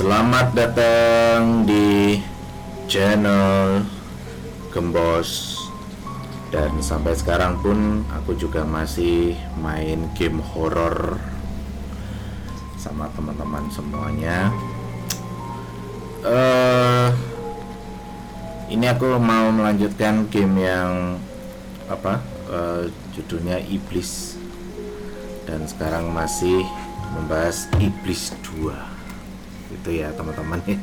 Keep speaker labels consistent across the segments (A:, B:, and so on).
A: Selamat datang di channel Gembos. Dan sampai sekarang pun aku juga masih main game horor sama teman-teman semuanya. Ini aku mau melanjutkan game yang judulnya Iblis. Dan sekarang masih membahas Iblis 2. Itu ya teman-teman ya.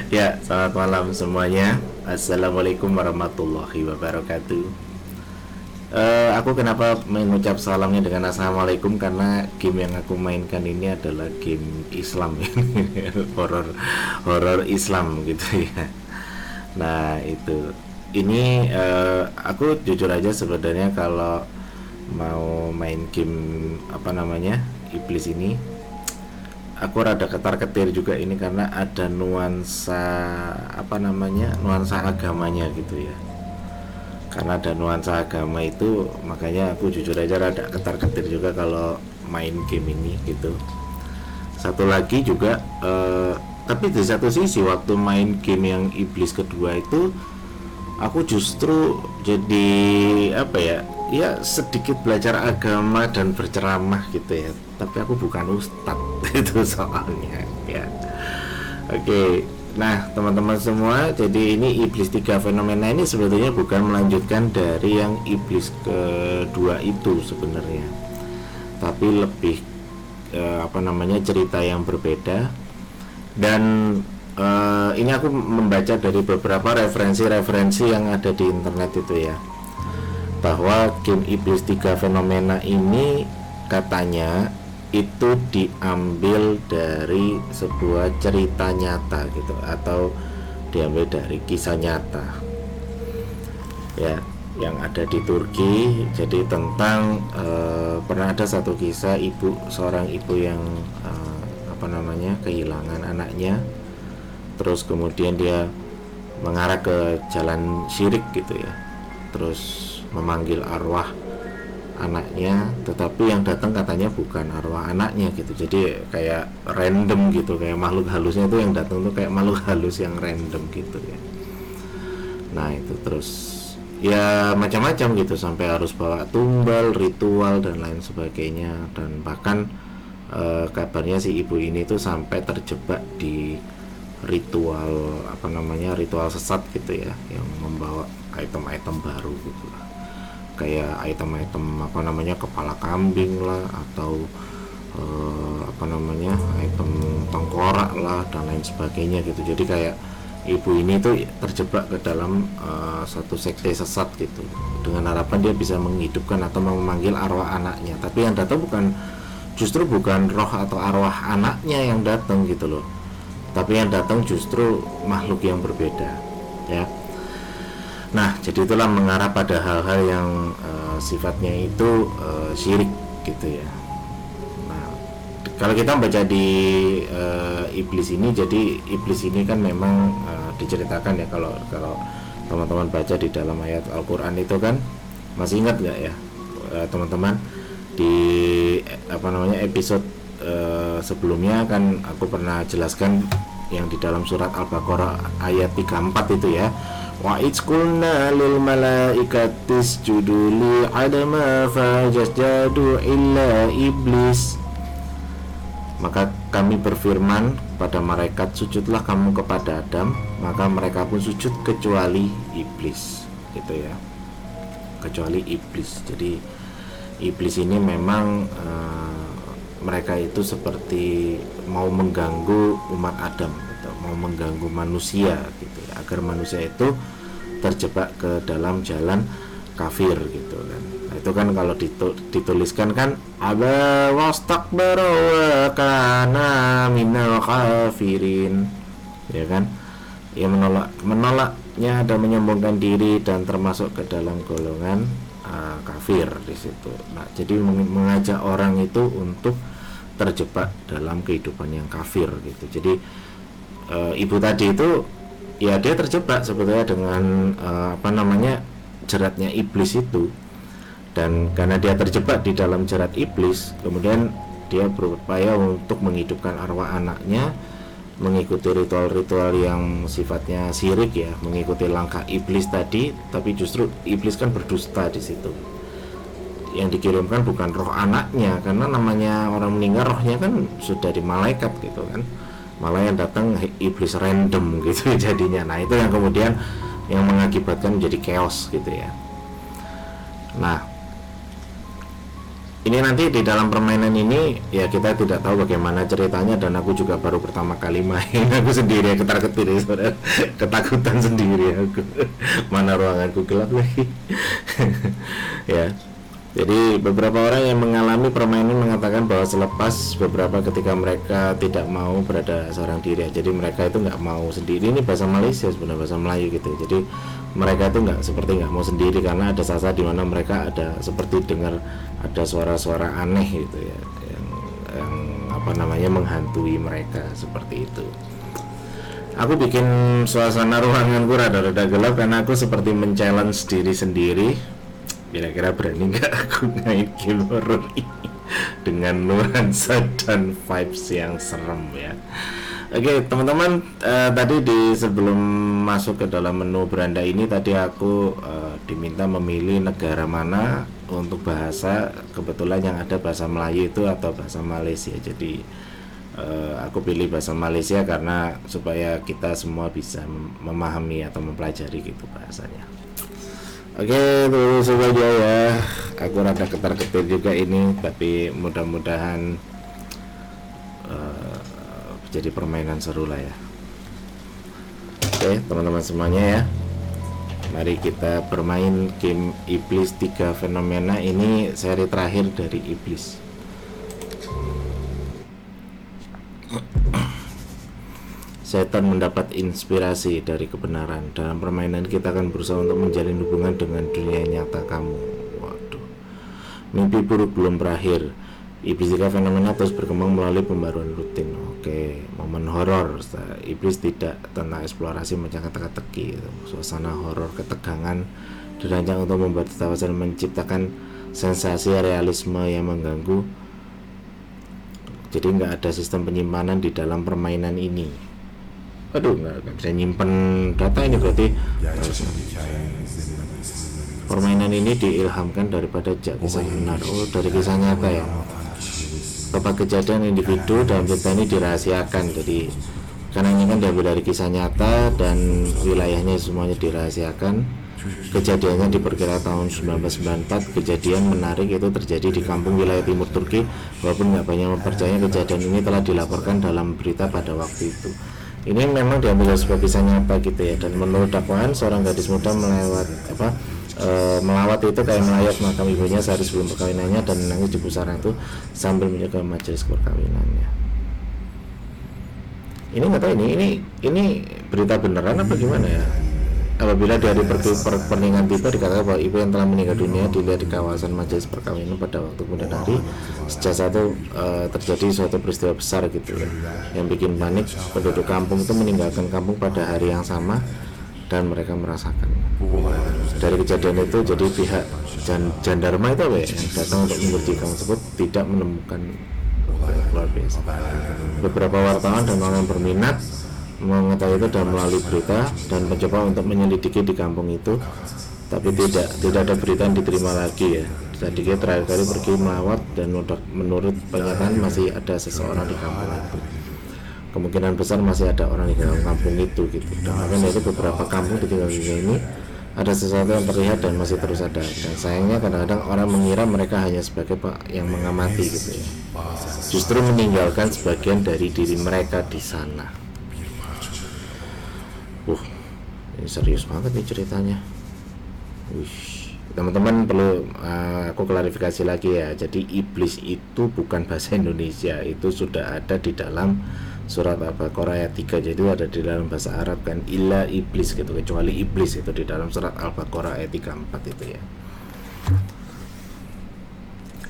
A: Ya, selamat malam semuanya. Assalamualaikum warahmatullahi wabarakatuh. Aku kenapa mengucap salamnya dengan assalamualaikum, karena game yang aku mainkan ini adalah game Islam ya. horor Islam gitu ya. Nah itu, ini aku jujur aja sebenarnya kalau mau main game Iblis ini, aku rada ketar-ketir juga ini karena ada nuansa nuansa agamanya gitu ya. Karena ada nuansa agama itu, makanya aku jujur aja rada ketar-ketir juga kalau main game ini gitu. Satu lagi juga tapi di satu sisi waktu main game yang Iblis kedua itu, aku justru jadi ya sedikit belajar agama dan berceramah gitu ya. Tapi aku bukan ustadz itu soalnya ya. Oke. Nah teman-teman semua, jadi ini Iblis 3 fenomena ini sebetulnya bukan melanjutkan dari yang Iblis kedua itu sebenarnya, tapi lebih cerita yang berbeda. Dan ini aku membaca dari beberapa referensi yang ada di internet itu ya, bahwa game Iblis 3 fenomena ini katanya itu diambil dari sebuah cerita nyata gitu, atau diambil dari kisah nyata ya, yang ada di Turki. Jadi tentang pernah ada satu kisah seorang ibu yang kehilangan anaknya, terus kemudian dia mengarah ke jalan syirik gitu ya, terus memanggil arwah anaknya, tetapi yang datang katanya bukan arwah anaknya gitu. Jadi kayak random gitu, kayak makhluk halusnya itu yang datang tuh kayak makhluk halus yang random gitu ya. Nah itu terus ya macam-macam gitu, sampai harus bawa tumbal, ritual dan lain sebagainya. Dan bahkan kabarnya si ibu ini tuh sampai terjebak di ritual ritual sesat gitu ya, yang membawa item-item baru gitu lah, kayak item-item kepala kambing lah, atau item tengkorak lah dan lain sebagainya gitu. Jadi kayak ibu ini tuh terjebak ke dalam satu sekte sesat gitu, dengan harapan dia bisa menghidupkan atau memanggil arwah anaknya. Tapi yang datang justru bukan roh atau arwah anaknya yang datang gitu loh, tapi yang datang justru makhluk yang berbeda ya. Nah jadi itulah mengarah pada hal-hal yang sifatnya itu syirik gitu ya. Nah kalau kita baca di Iblis ini, jadi Iblis ini kan memang diceritakan ya, kalau teman-teman baca di dalam ayat Al-Quran itu kan, masih ingat nggak ya teman-teman, di episode sebelumnya kan aku pernah jelaskan yang di dalam surat Al-Baqarah ayat 34 itu ya, wa idzqulna lil malaikati isjudu li adama fajasjadu illa iblis. Maka kami berfirman kepada malaikat, sujudlah kamu kepada Adam, maka mereka pun sujud kecuali iblis gitu ya, kecuali iblis. Jadi iblis ini memang mereka itu seperti mau mengganggu umat Adam gitu, mau mengganggu manusia gitu ya, agar manusia itu terjebak ke dalam jalan kafir gitu kan. Nah, itu kan kalau dituliskan kan aba wastakbara wa kana minal kafirin ya kan, ya menolaknya dan menyombongkan diri dan termasuk ke dalam golongan kafir di situ. Nah, jadi mengajak orang itu untuk terjebak dalam kehidupan yang kafir gitu. Jadi ibu tadi itu ya dia terjebak sebetulnya dengan jeratnya iblis itu. Dan karena dia terjebak di dalam jerat iblis, kemudian dia berupaya untuk menghidupkan arwah anaknya, mengikuti ritual-ritual yang sifatnya syirik ya, mengikuti langkah iblis tadi. Tapi justru iblis kan berdusta di situ. Yang dikirimkan bukan roh anaknya, karena namanya orang meninggal rohnya kan sudah di malaikat gitu kan, malah yang datang iblis random gitu jadinya. Nah itu yang kemudian yang mengakibatkan menjadi chaos gitu ya. Nah ini nanti di dalam permainan ini ya kita tidak tahu bagaimana ceritanya, dan aku juga baru pertama kali main. Aku sendiri ketar-ketir saudara, ketakutan sendiri aku. Mana ruanganku gelap lagi. Ya, jadi beberapa orang yang mengalami permainan mengatakan bahwa selepas beberapa ketika mereka tidak mau berada seorang diri, jadi mereka itu nggak mau sendiri. Ini bahasa Malaysia sebenarnya, bahasa Melayu gitu. Jadi mereka itu nggak mau sendiri, karena ada saat-saat dimana mereka ada seperti dengar ada suara-suara aneh gitu ya, yang apa namanya menghantui mereka seperti itu. Aku bikin suasana ruanganku rada-rada gelap karena aku seperti men-challenge diri sendiri. Kira-kira berani nggak aku main game horror ini dengan nuansa dan vibes yang serem ya. Oke teman-teman, tadi sebelum masuk ke dalam menu beranda ini tadi aku diminta memilih negara mana untuk bahasa. Kebetulan yang ada bahasa Melayu itu atau bahasa Malaysia. Jadi aku pilih bahasa Malaysia karena supaya kita semua bisa memahami atau mempelajari gitu bahasanya. Oke, terus saja ya. Aku rada ketar-ketir juga ini, tapi mudah-mudahan jadi permainan seru lah ya. Oke, teman-teman semuanya ya. Mari kita bermain game Iblis 3 Fenomena. Ini seri terakhir dari Iblis. Setan mendapat inspirasi dari kebenaran. Dalam permainan kita akan berusaha untuk menjalin hubungan dengan dunia nyata kamu. Waduh. Mimpi buruk belum berakhir. Iblis 3 Fenomena terus berkembang melalui pembaruan rutin. Oke, momen horor. Iblis tidak tentang eksplorasi macam teka-teki. Suasana horor ketegangan dirancang untuk membuat tertawa dan menciptakan sensasi realisme yang mengganggu. Jadi nggak ada sistem penyimpanan di dalam permainan ini. Aduh, nggak bisa nyimpen data ini berarti. Permainan ini diilhamkan daripada kisah benar. Oh, dari kisah nyata ya. Tempat kejadian individu dalam cerita ini dirahasiakan. Jadi karena ini kan diambil dari kisah nyata dan wilayahnya semuanya dirahasiakan. Kejadiannya diperkirakan tahun 1994. Kejadian menarik itu terjadi di kampung wilayah timur Turki. Walaupun nggak banyak mempercayai, kejadian ini telah dilaporkan dalam berita pada waktu itu. Ini memang diambil dari sebuah kisah nyata gitu ya. Dan menurut dakwaan, seorang gadis muda melawat itu kayak melayat makam ibunya sehari sebelum perkawinannya dan menangis di pusara itu sambil menjaga majelis perkawinannya. Ini nggak tahu ini berita beneran apa gimana ya? Apabila di hari pernikahan tiba dikatakan bahwa ibu yang telah meninggal dunia dilihat di kawasan majelis perkawinan pada waktu kemudian hari. Sejak saat itu terjadi suatu peristiwa besar gitu ya, yang bikin panik. Penduduk kampung itu meninggalkan kampung pada hari yang sama dan mereka merasakan. Dari kejadian itu jadi pihak jandarma itu yang datang untuk menguji kampung tersebut tidak menemukan luar biasa. Beberapa wartawan dan orang yang berminat mengetahui itu dan melalui berita dan mencoba untuk menyelidiki di kampung itu, tapi tidak ada berita yang diterima lagi ya. Tadi dia terakhir kali pergi melawat dan menurut pernyataan masih ada seseorang di kampung itu. Kemungkinan besar masih ada orang di dalam kampung itu gitu. Dan makanya itu beberapa kampung di dunia ini ada sesuatu yang terlihat dan masih terus ada. Dan sayangnya kadang-kadang orang mengira mereka hanya sebagai yang mengamati gitu ya. Justru meninggalkan sebagian dari diri mereka di sana. Ini serius banget nih ceritanya. Teman-teman perlu aku klarifikasi lagi ya. Jadi iblis itu bukan bahasa Indonesia, itu sudah ada di dalam surat Al-Baqarah ayat 3. Jadi ada di dalam bahasa Arab kan, illa iblis gitu, kecuali iblis itu di dalam surat Al-Baqarah ayat 34 itu ya.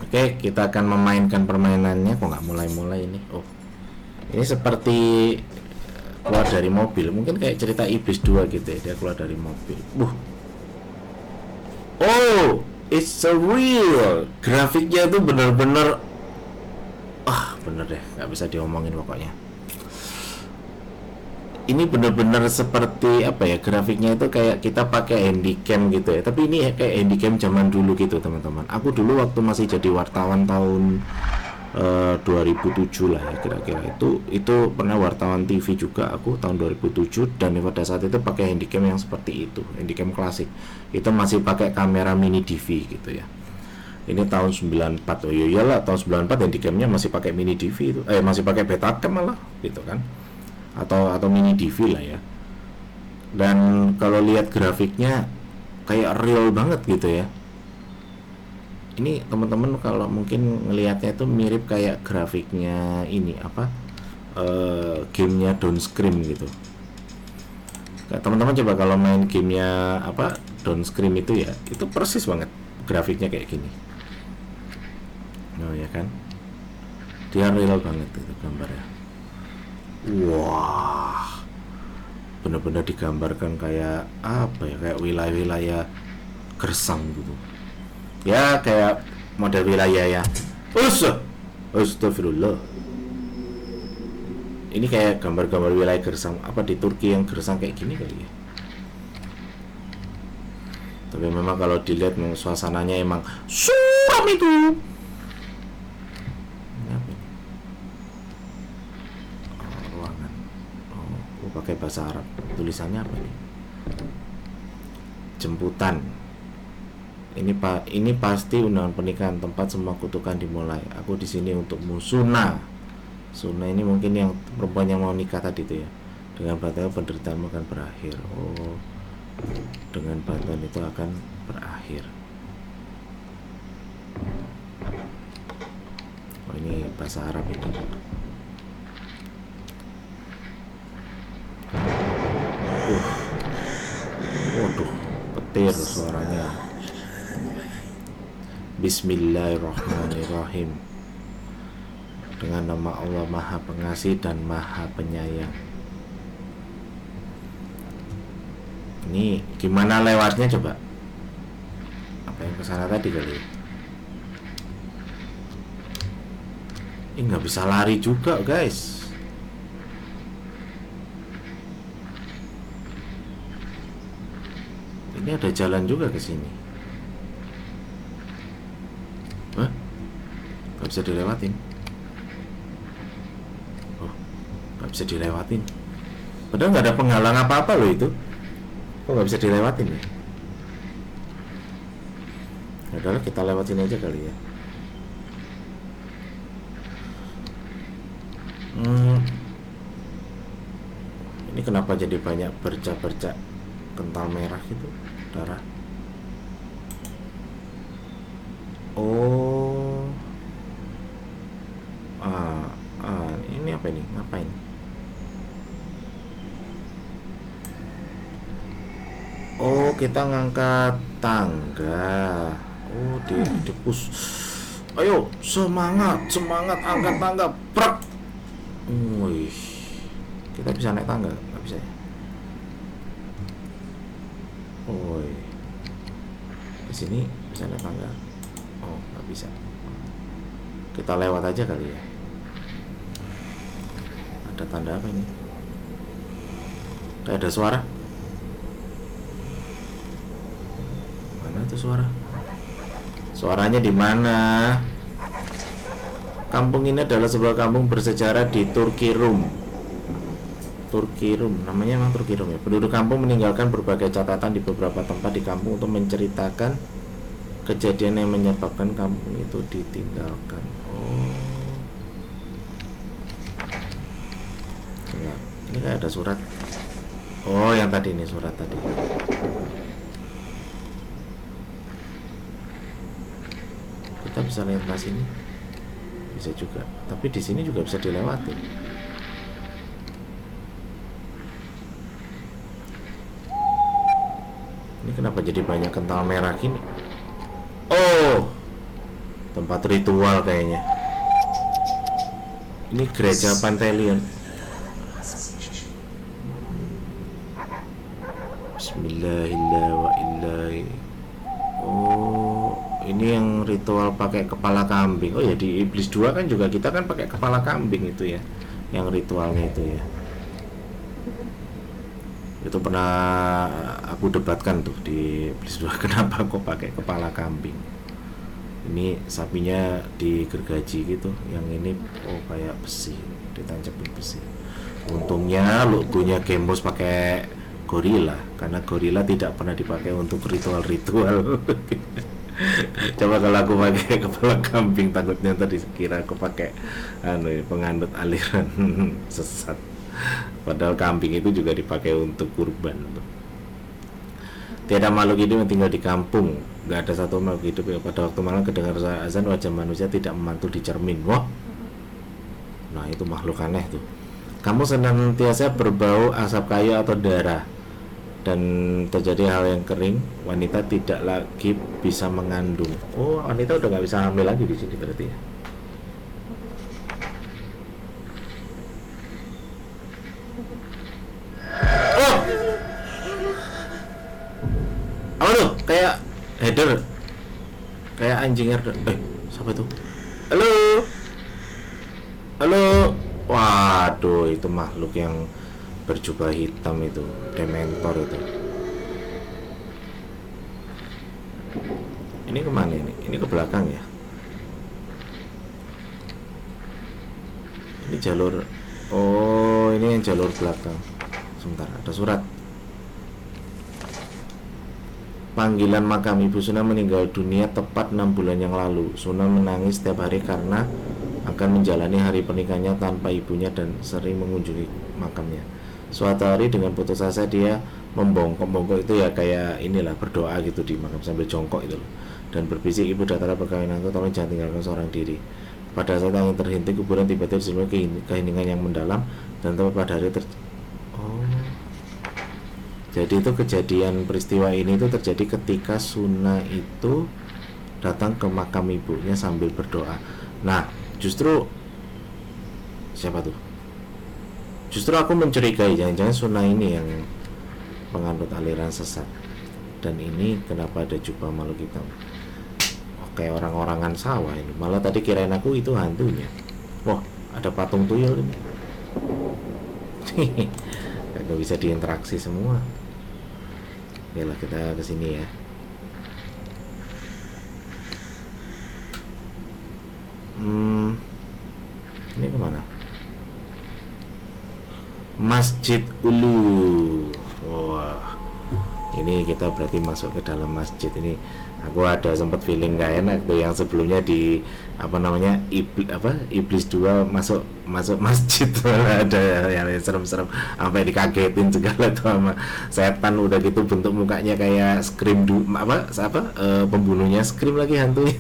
A: Oke, kita akan memainkan permainannya. Kok nggak mulai-mulai ini? Oh, ini seperti keluar dari mobil, mungkin kayak cerita Iblis 2 gitu ya, dia keluar dari mobil. Oh, it's so real. Grafiknya tuh bener-bener Bener deh, nggak bisa diomongin pokoknya. Ini bener-bener seperti apa ya, grafiknya itu kayak kita pakai handycam gitu ya, tapi ini kayak handycam zaman dulu gitu teman-teman. Aku dulu waktu masih jadi wartawan tahun 2007 lah ya kira-kira, itu pernah wartawan TV juga aku tahun 2007, dan pada saat itu pakai handycam yang seperti itu, handycam klasik. Itu masih pakai kamera mini DV gitu ya. Ini tahun 94. Oh iya iyalah, tahun 94 handycamnya masih pakai mini DV itu. Masih pakai Betacam malah gitu kan. Atau mini DV lah ya. Dan kalau lihat grafiknya kayak real banget gitu ya. Ini teman-teman kalau mungkin ngelihatnya itu mirip kayak grafiknya ini apa? Gamenya Downscream gitu. Teman-teman coba kalau main gamenya apa Downscream itu ya, itu persis banget grafiknya kayak gini. Oh ya kan, dia real banget itu gambarnya. Wah, bener-bener digambarkan kayak apa ya, kayak wilayah-wilayah gersang gitu ya, kayak model wilayah ya. Astagfirullah, ini kayak gambar-gambar wilayah gersang apa di Turki yang gersang kayak gini kali ya. Tapi memang kalau dilihat suasananya emang suram itu. Ruangan. Pakai bahasa Arab. Tulisannya apa nih? Jemputan. Ini pasti undangan pernikahan, tempat semua kutukan dimulai. Aku di sini untukmu. Sunnah. Sunnah ini mungkin yang perempuan yang mau nikah tadi itu ya. Dengan bantuan penderitaanmu akan berakhir. Oh, dengan bantuan itu akan berakhir. Oh, ini bahasa Arab ini. Waduh, petir suaranya. Bismillahirrahmanirrahim. Dengan nama Allah Maha Pengasih dan Maha Penyayang. Ini gimana lewatnya coba? Apa yang kesana tadi kali? Ini nggak bisa lari juga guys. Ini ada jalan juga ke sini. Hah? Gak bisa dilewatin. Oh, gak bisa dilewatin. Padahal nggak ada penghalang apa-apa loh itu. Kok nggak bisa dilewatin ya? Padahal kita lewatin aja kali ya. Ini kenapa jadi banyak bercak-bercak kental merah gitu, darah. Oh, ini apa ini? Ngapain? Oh, kita ngangkat tangga. Oh, dipus. Ayo, semangat, angkat tangga, prak. Wih, kita bisa naik tangga, nggak bisa ya? Oh, di sini bisa naik tangga. Oh, nggak bisa. Kita lewat aja kali ya. Ada tanda apa ini? Kayak ada suara. Mana tuh suara? Suaranya di mana? Kampung ini adalah sebuah kampung bersejarah di Turki Rum. Namanya memang Turki Rum ya. Penduduk kampung meninggalkan berbagai catatan di beberapa tempat di kampung untuk menceritakan kejadian yang menyebabkan kampung itu ditinggalkan. Oh, ya, ini kayak ada surat. Oh, yang tadi ini surat tadi. Kita bisa lihat ke sini. Bisa juga, tapi di sini juga bisa dilewati. Ini kenapa jadi banyak kental merah gini? Oh, tempat ritual kayaknya. Ini gereja Panteleon. Bismillahirrahmanirrahim. Oh, ini yang ritual pakai kepala kambing. Oh ya, di Iblis 2 kan juga kita kan pakai kepala kambing itu ya, yang ritualnya itu ya. Itu pernah aku debatkan tuh di Iblis 2 kenapa kok pakai kepala kambing. Ini sapinya digergaji gitu, yang ini kayak besi, ditancapin besi. Untungnya logonya Gemos pakai gorila, karena gorila tidak pernah dipakai untuk ritual-ritual. Coba kalau aku pakai kepala kambing, takutnya tadi kira aku pakai penganut aliran sesat. Padahal kambing itu juga dipakai untuk kurban. Tiada makhluk hidup yang tinggal di kampung, nggak ada satu makhluk hidup yang pada waktu malam kedengar azan wajah manusia tidak memantul di cermin. Wah, nah itu makhluk aneh tuh. Kamu senantiasa berbau asap kayu atau darah, dan terjadi hal yang kering, wanita tidak lagi bisa mengandung. Oh, wanita udah nggak bisa hamil lagi di sini berarti ya. Oh, apa tuh? Kayak header, kayak anjing header. Siapa itu? Halo, halo. Waduh, itu makhluk yang berjubah hitam itu, Dementor itu. Ini kemana ini? Ini ke belakang ya? Ini jalur. Oh, ini yang jalur belakang. Sebentar, ada surat. Panggilan makam Ibu Suna meninggal dunia tepat 6 bulan yang lalu. Suna menangis setiap hari karena akan menjalani hari pernikahannya tanpa ibunya dan sering mengunjungi makamnya. Suatu hari dengan putus asa dia membongkok itu ya, kayak inilah berdoa gitu di makam sambil jongkok itu loh, dan berbisik, ibu datara perkawinanku, tolong jangan tinggalkan seorang diri. Pada saat angin terhenti kuburan tiba-tiba diselimuti keheningan yang mendalam, dan tepat pada hari jadi itu kejadian peristiwa ini itu terjadi ketika Suna itu datang ke makam ibunya sambil berdoa. Nah, justru siapa tuh? Justru aku mencurigai jangan-jangan Suna ini yang penganut aliran sesat. Dan ini kenapa ada jubah makhluk hitam? Kayak orang-orangan sawah ini. Malah tadi kirain aku itu hantunya. Wah, ada patung tuyul ini. Gak bisa diinteraksi semua. Yalah, kita kesini ya. Ini kemana? Masjid Ulu. Wah, ini kita berarti masuk ke dalam masjid ini. Aku ada sempat feeling gak enak tuh yang sebelumnya di Iblis 2 masuk masjid ada yang serem-serem sampai dikagetin segala tuh sama setan, udah gitu bentuk mukanya kayak Scream pembunuhnya Scream lagi hantunya.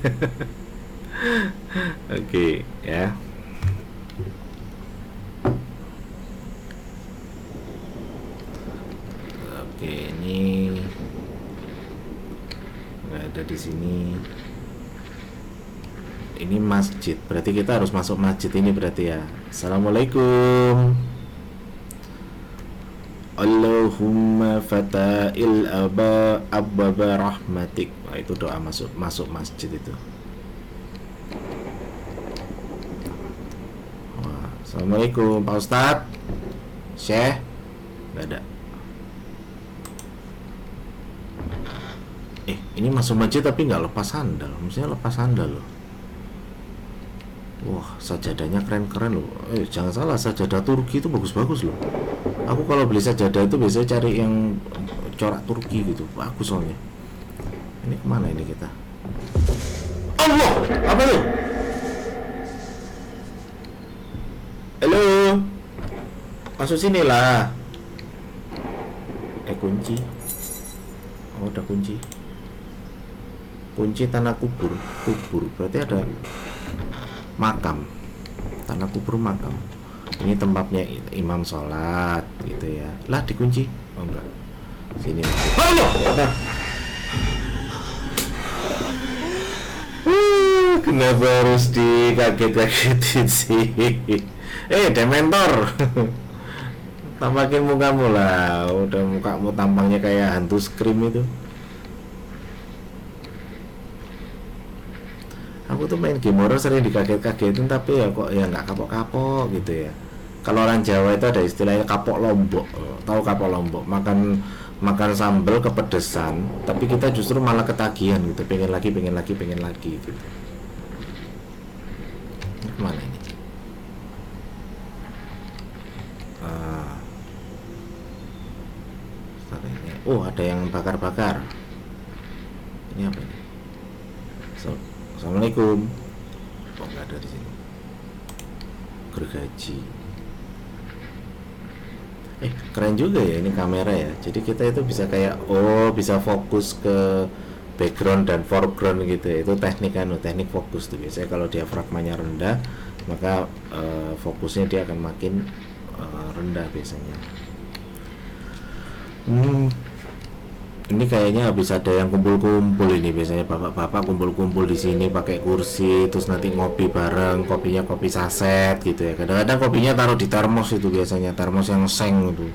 A: Oke, ya. Oke, ini nggak ada di sini. Ini masjid, berarti kita harus masuk masjid ini berarti ya. Assalamualaikum. Allahumma fata'il abba rahmatik. Nah, itu doa masuk masjid itu. Wah, assalamualaikum Pak Ustadz, Syekh. Nggak ada. Ini masuk masjid tapi nggak lepas sandal. Maksudnya lepas sandal loh. Wah, sajadahnya keren-keren loh. Jangan salah, sajadah Turki itu bagus-bagus loh. Aku kalau beli sajadah itu biasanya cari yang corak Turki gitu, bagus soalnya. Ini kemana ini kita? Allah, apa tuh? Halo, masuk sini lah. Kunci. Oh, udah kunci. Kunci tanah kubur berarti ada makam, tanah kubur makam. Ini tempatnya imam sholat gitu ya. Lah dikunci? Oh enggak, sini. Allah, kenapa harus dikaget-kagetin sih? Dementor. Tampakin mukamu lah. Udah mukamu tampangnya kayak hantu Scream itu. Aku tuh main game horror sering dikaget-kagetin, tapi ya kok ya nggak kapok-kapok gitu ya. Kalau orang Jawa itu ada istilahnya kapok lombok. Tahu kapok lombok? Makan makan sambal kepedesan, tapi kita justru malah ketagihan gitu, pengen lagi, pengen lagi, pengen lagi gitu. Ini kemana ini? Ah, oh, ada yang bakar-bakar. Ini apa ini? Assalamualaikum. Oh, nggak ada di sini. Gergaji. Keren juga ya ini kamera ya. Jadi kita itu bisa kayak bisa fokus ke background dan foreground gitu ya. Itu teknik fokus tuh. Biasanya kalau diafragmanya rendah, maka fokusnya dia akan makin rendah biasanya. Ini kayaknya habis ada yang kumpul-kumpul ini, biasanya bapak-bapak kumpul-kumpul di sini pakai kursi, terus nanti ngopi bareng, kopinya kopi saset gitu ya. Kadang-kadang kopinya taruh di termos itu, biasanya termos yang seng itu,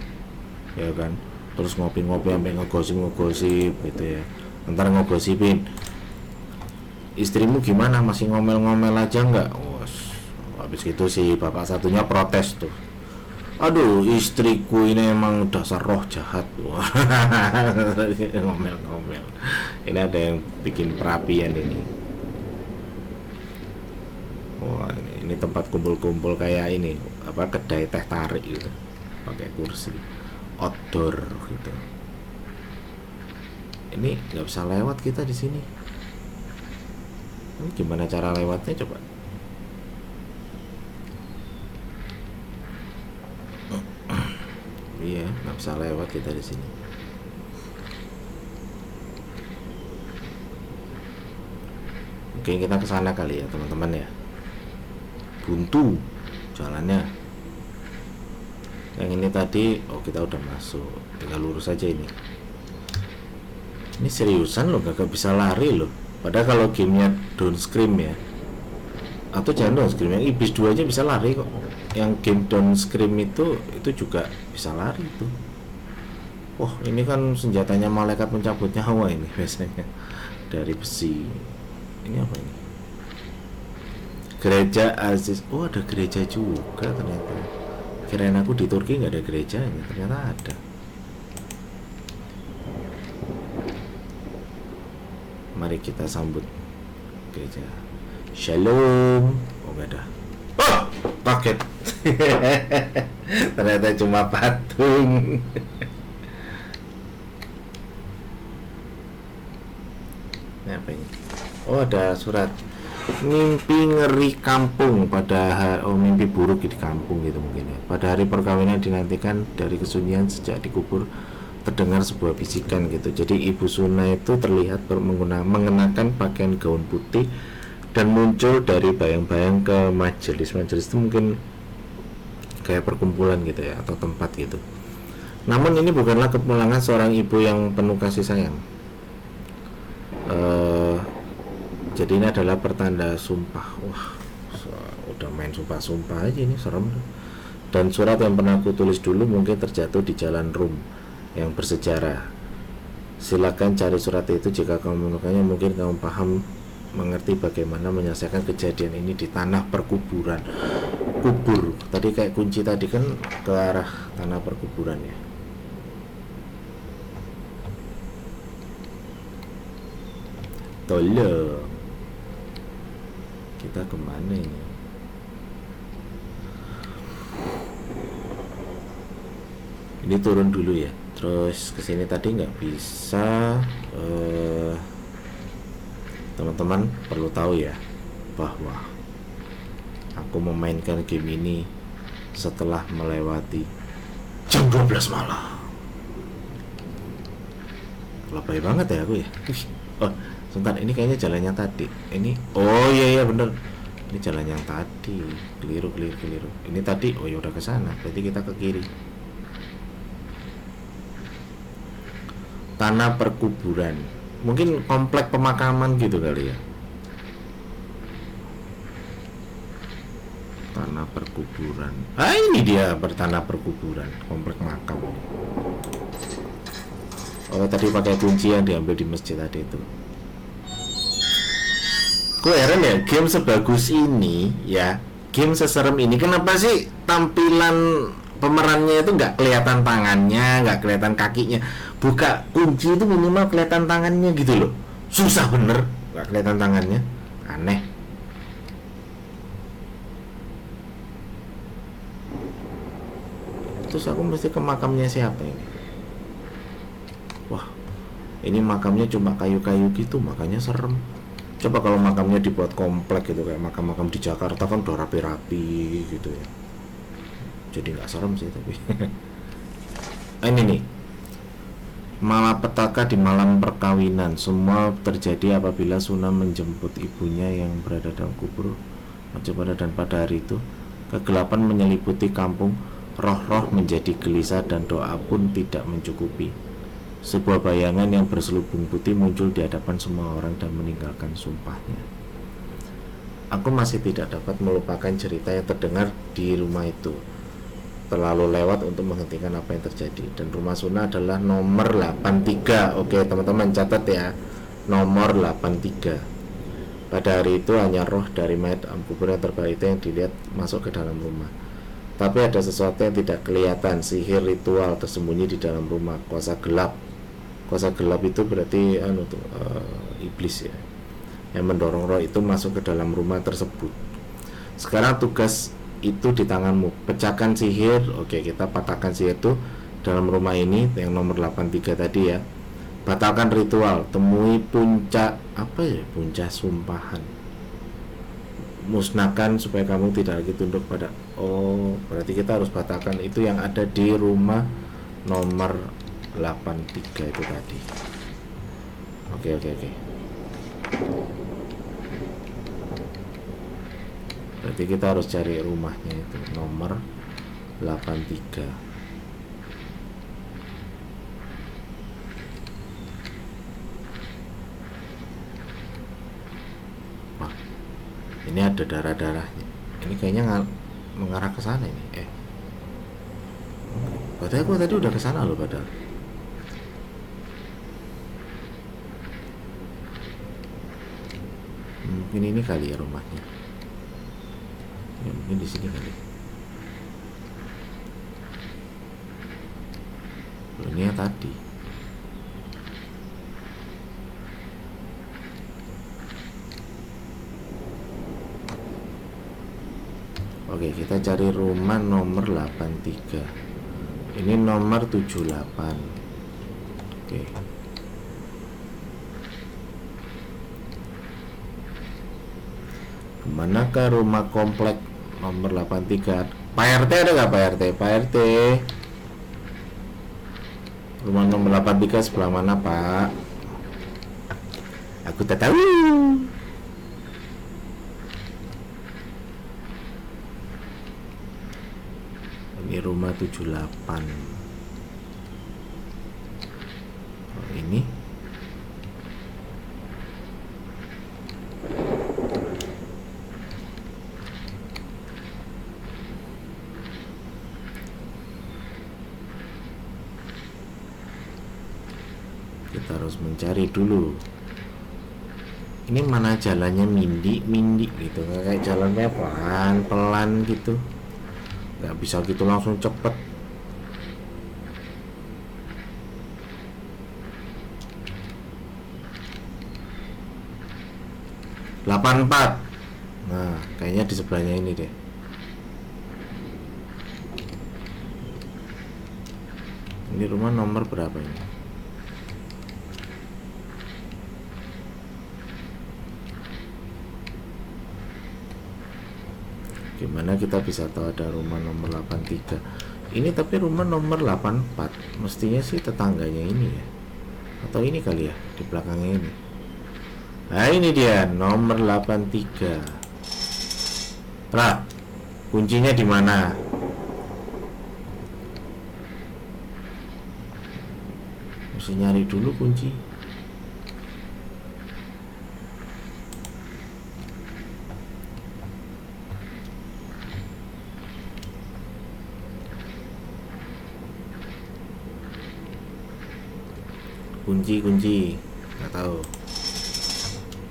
A: ya kan. Terus ngopi-ngopi sampai ngegosip gitu ya. Ntar ngegosipin, istrimu gimana, masih ngomel-ngomel aja nggak? Habis gitu sih bapak satunya protes tuh. Aduh, istriku ini emang dasar roh jahat. Ngomel-ngomel. Ini ada yang bikin perapian ini. Wah, ini tempat kumpul-kumpul kayak ini, apa, kedai teh tarik gitu. Pakai kursi outdoor gitu. Ini nggak bisa lewat kita di sini. Ini gimana cara lewatnya coba? Iya, nggak bisa lewat kita di sini. Oke, kita ke sana kali ya teman-teman ya. Buntu jalannya. Yang ini tadi, kita udah masuk, tinggal lurus aja ini. Ini seriusan loh, gak bisa lari loh. Padahal kalau gamenya Don't Scream ya, atau jangan Don't Scream, yang Iblis 2 aja bisa lari kok. Yang game Don't Scream itu juga bisa lari itu. Wah, ini kan senjatanya malaikat pencabut nyawa ini biasanya, dari besi. Ini apa ini? Gereja Aziz. Oh, ada gereja juga ternyata. Kirain aku di Turki nggak ada gerejanya, ternyata ada. Mari kita sambut gereja. Shalom. Oh, nggak ada. Oh, paket. Ternyata cuma patung. Ini apa ini? Oh, ada surat. Mimpi ngeri kampung mimpi buruk di kampung gitu mungkin ya. Pada hari perkawinan dinantikan dari kesunyian sejak dikubur terdengar sebuah bisikan gitu. Jadi Ibu Suna itu terlihat mengenakan pakaian gaun putih dan muncul dari bayang-bayang ke majelis. Majelis itu mungkin kayak perkumpulan gitu ya, atau tempat gitu. Namun ini bukanlah kepulangan seorang ibu yang penuh kasih sayang. Jadi ini adalah pertanda sumpah. Wah, udah main sumpah-sumpah aja, ini serem. Dan surat yang pernah aku tulis dulu mungkin terjatuh di jalan Rum yang bersejarah. Silakan cari surat itu jika kamu menemukannya. Mungkin kamu paham, mengerti bagaimana menyelesaikan kejadian ini di tanah perkuburan. Kubur tadi kayak kunci tadi kan ke arah tanah perkuburan ya. Tolong, kita kemana ini? Ini turun dulu ya, terus kesini tadi nggak bisa. Teman-teman perlu tahu ya bahwa aku memainkan game ini setelah melewati jam 12 malam. Lebay banget ya aku ya. Oh, sebentar, ini kayaknya jalannya tadi. Ini, oh iya bener, ini jalan yang tadi. Keliru. Ini tadi, oh ya udah ke sana. Berarti kita ke kiri. Tanah perkuburan, mungkin komplek pemakaman gitu kali ya. Tanah perkuburan. Ini dia bertanah perkuburan, komplek makam. Oh, tadi pakai kunci yang diambil di masjid tadi itu. Gue heran ya, game sebagus ini ya, game seserem ini, kenapa sih tampilan pemerannya itu nggak kelihatan tangannya, nggak kelihatan kakinya. Buka kunci itu minimal kelihatan tangannya gitu loh. Susah bener nggak kelihatan tangannya, aneh. Terus aku mesti ke makamnya siapa ini? Wah, ini makamnya cuma kayu-kayu gitu, makanya serem. Coba kalau makamnya dibuat komplek gitu, kayak makam-makam di Jakarta kan udah rapi-rapi gitu ya, jadi nggak serem sih tapi. Ini nih, malapetaka di malam perkawinan. Semua terjadi apabila Sunan menjemput ibunya yang berada dalam kubur Majapahit, dan pada hari itu kegelapan menyeliputi kampung. Roh-roh menjadi gelisah dan doa pun tidak mencukupi. Sebuah bayangan yang berselubung putih muncul di hadapan semua orang dan meninggalkan sumpahnya. Aku masih tidak dapat melupakan cerita yang terdengar di rumah itu. Terlalu lewat untuk menghentikan apa yang terjadi. Dan rumah Sunan adalah nomor 83. Oke teman-teman, catat ya, nomor 83. Pada hari itu hanya roh dari mayat kubur yang terbalik itu yang dilihat masuk ke dalam rumah. Tapi ada sesuatu yang tidak kelihatan, sihir ritual tersembunyi di dalam rumah, kuasa gelap. Kuasa gelap itu berarti iblis ya, yang mendorong roh itu masuk ke dalam rumah tersebut. Sekarang tugas itu di tanganmu. Pecahkan sihir. Oke, kita patahkan sihir itu dalam rumah ini yang nomor 83 tadi ya. Batalkan ritual, temui puncak puncak sumpahan. Musnahkan supaya kamu tidak lagi tunduk pada. Berarti kita harus batalkan itu yang ada di rumah nomor 83 itu tadi. Oke. Berarti kita harus cari rumahnya itu nomor 83. Wah, ini ada darah-darahnya. Ini kayaknya mengarah ke sana ini. Padahal aku tadi udah ke sana loh padahal. Mungkin ini kali ya rumahnya. Ya, mungkin di sini kali. Ini yang tadi. Oke, kita cari rumah nomor 83. Ini nomor 78. Oke. Kemanakah rumah komplek nomor 83? Pak RT ada nggak Pak RT? Pak RT, rumah nomor 83 sebelah mana Pak? Aku tak tahu. Ini rumah 78. Ini kita harus mencari dulu. Ini mana jalannya mindi gitu, kayak jalannya pelan gitu, nggak bisa gitu langsung cepet. Delapan empat. Nah, kayaknya di sebelahnya ini deh. Ini rumah nomor berapa ini? Gimana kita bisa tahu ada rumah nomor 83? Ini tapi rumah nomor 84. Mestinya sih tetangganya ini ya. Atau ini kali ya, di belakangnya ini. Nah, ini dia nomor 83. Lah, kuncinya di mana? Mesti nyari dulu kunci. Kunci nggak tahu.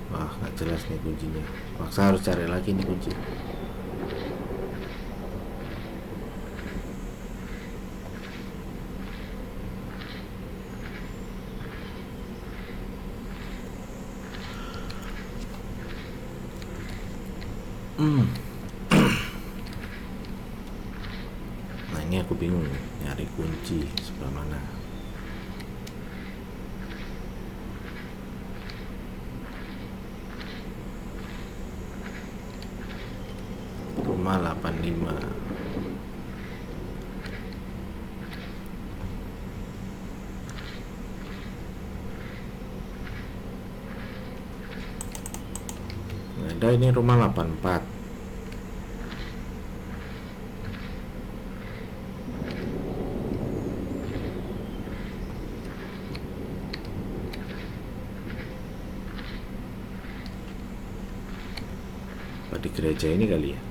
A: Wah, nggak jelas nih kuncinya. Paksa harus cari lagi nih kunci. Nah, ini aku bingung nih, nyari kunci sebelah mana. Rumah 85. Nah, ada ini rumah 84. Apa di gereja ini kali ya?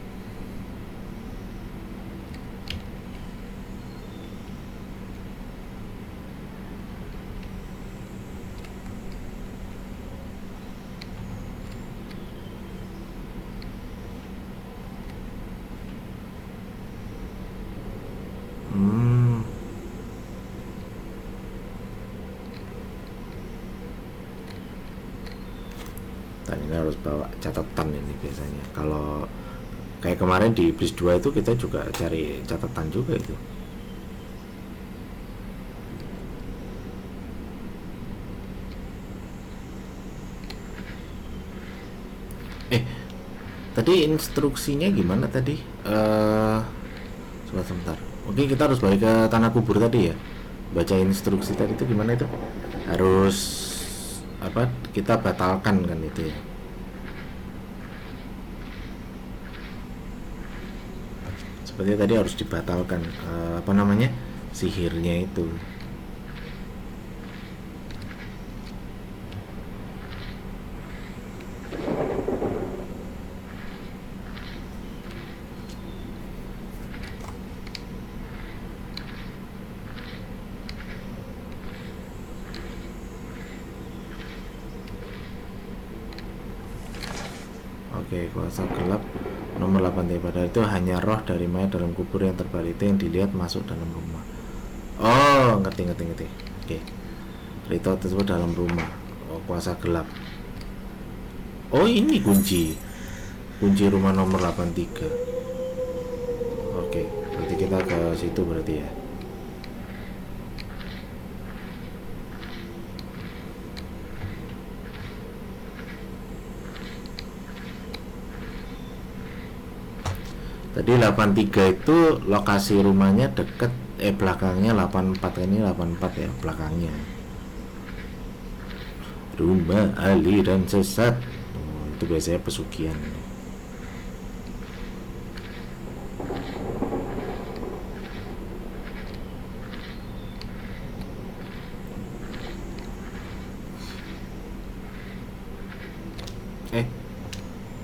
A: Dan ini harus bawa catatan ini biasanya. Kalau kayak kemarin di Iblis 2 itu kita juga cari catatan juga itu. Tadi instruksinya gimana tadi? Sebentar. Oke, kita harus balik ke tanah kubur tadi ya. Baca instruksi tadi itu gimana itu? Harus apa? Kita batalkan kan itu ya. Sepertinya tadi harus dibatalkan apa namanya? Sihirnya itu. Oke, kuasa gelap nomor 8 pada itu hanya roh dari mayat dalam kubur yang terbalik itu yang dilihat masuk dalam rumah. Oh, ngerti. Oke. Ritual tersebut dalam rumah. Oh, kuasa gelap. Oh, ini kunci. Kunci rumah nomor 83. Oke, berarti kita ke situ berarti ya. Tadi 83 itu lokasi rumahnya deket belakangnya 84, ini 84 ya belakangnya. Rumah aliran sesat. Oh, itu biasanya pesugihan.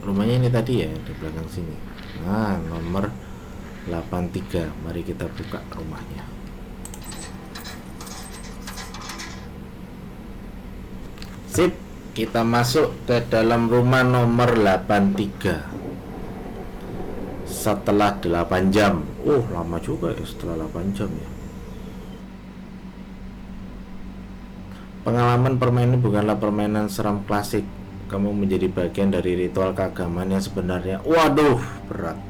A: Rumahnya ini tadi ya di belakang sini. Nah, nomor 83. Mari kita buka rumahnya. Sip, kita masuk ke dalam rumah nomor 83 setelah 8 jam. Lama juga ya setelah 8 jam ya. Pengalaman permainan bukanlah permainan seram klasik. Kamu menjadi bagian dari ritual keagamaan yang sebenarnya. Waduh, berat.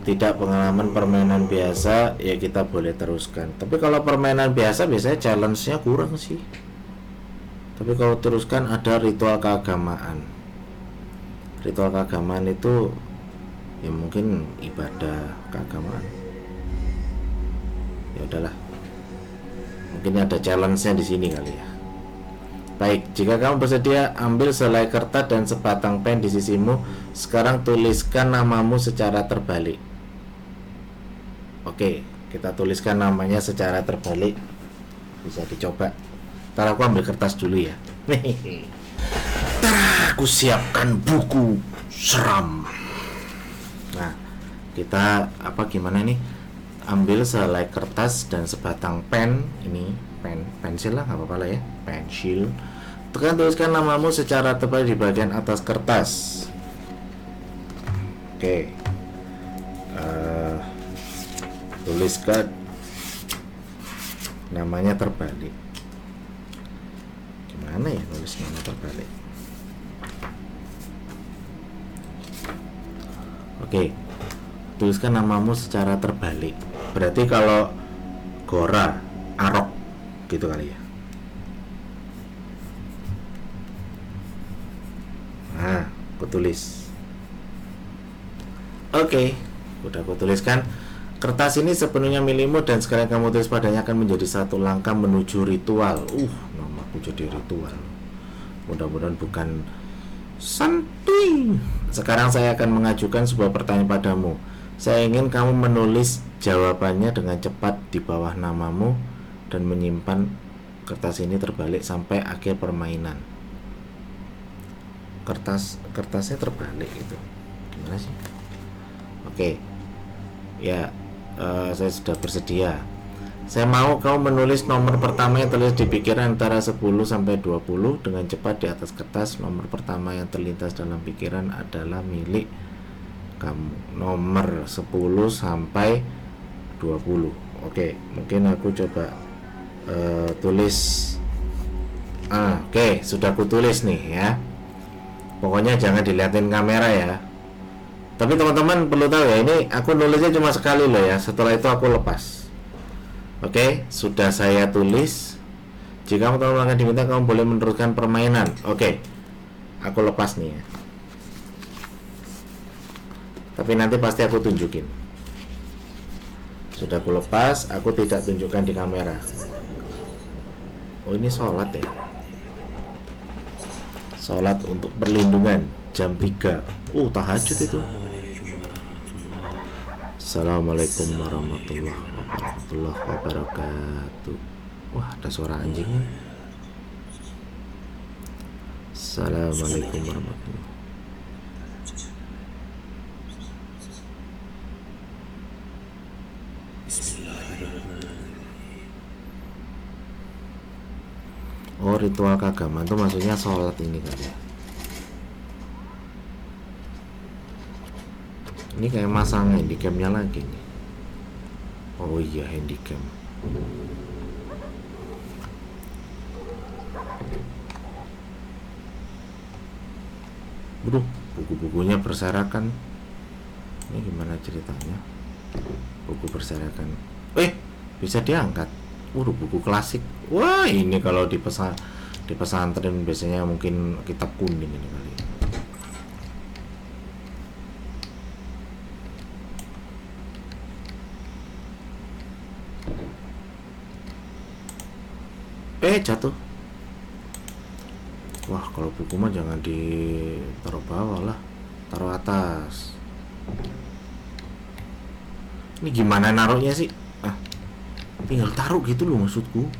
A: Tidak pengalaman permainan biasa, ya kita boleh teruskan. Tapi kalau permainan biasa biasanya challenge-nya kurang sih. Tapi kalau teruskan ada ritual keagamaan. Ritual keagamaan itu ya mungkin ibadah keagamaan. Ya udahlah. Mungkin ada challenge-nya di sini kali ya. Baik, jika kamu bersedia, ambil selai kertas dan sebatang pen di sisimu. Sekarang tuliskan namamu secara terbalik. Oke, kita tuliskan namanya secara terbalik. Bisa dicoba. Ntar aku ambil kertas dulu ya. Aku siapkan buku seram. Nah, kita gimana nih? Ambil selai kertas dan sebatang pen. Ini pensil lah, nggak apa-apa lah ya, pensil. Tekan tuliskan namamu secara tepat di bagian atas kertas. Oke. Tuliskan namanya terbalik. Gimana ya nulis nama terbalik? Oke. Tuliskan namamu secara terbalik. Berarti kalau Gora, Arok gitu kali ya. Nah, aku tulis. Oke, udah aku tuliskan. Kertas ini sepenuhnya milikmu dan sekali kamu tulis padanya akan menjadi satu langkah menuju ritual. Namaku jadi ritual. Mudah-mudahan bukan santuy. Sekarang saya akan mengajukan sebuah pertanyaan padamu. Saya ingin kamu menulis jawabannya dengan cepat di bawah namamu dan menyimpan kertas ini terbalik sampai akhir permainan. Kertasnya terbalik itu gimana sih? Oke. Ya, saya sudah bersedia. Saya mau kamu menulis nomor pertama yang terlihat di pikiran antara 10 sampai 20 dengan cepat di atas kertas. Nomor pertama yang terlintas dalam pikiran adalah milik kamu. Nomor 10 sampai 20. Oke, mungkin aku coba tulis. Oke, sudah aku tulis nih ya. Pokoknya jangan dilihatin kamera ya. Tapi teman-teman perlu tahu ya, ini aku nulisnya cuma sekali loh ya. Setelah itu aku lepas. Oke, sudah saya tulis. Jika teman-teman akan diminta, kamu boleh meneruskan permainan. Oke, aku lepas nih ya. Tapi nanti pasti aku tunjukin. Sudah aku lepas, aku tidak tunjukkan di kamera. Oh, ini sholat ya. Sholat untuk perlindungan jam 3. Tahajud itu. Assalamualaikum warahmatullahi wabarakatuh. Wah, ada suara anjingnya. Assalamualaikum warahmatullahi. Oh, ritual keagamaan itu maksudnya sholat ini kan ya. Ini kayak masang handycamnya lagi nih. Oh iya, handycam. Bro, buku-bukunya berserakan. Ini gimana ceritanya? Buku berserakan. Bisa diangkat. Buku klasik. Wah, ini kalau di pesantren biasanya mungkin kitab kuning ini kali. Jatuh. Wah, kalau buku mah jangan ditaruh bawah lah, taruh atas. Ini gimana naruhnya sih? Tinggal taruh gitu loh maksudku.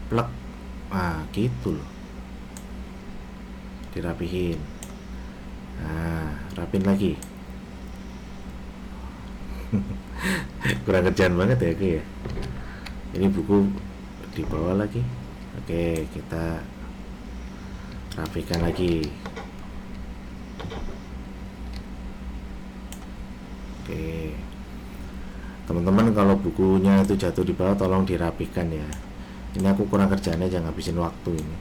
A: Plek. Gitu loh. Dirapihin. Rapin lagi. Kurang kerjaan banget ya, ya. Ini buku di bawah lagi. Oke, kita rapikan lagi. Oke, teman-teman, kalau bukunya itu jatuh di bawah tolong dirapikan ya. Ini aku kurang kerjaan aja, ngabisin waktu ini.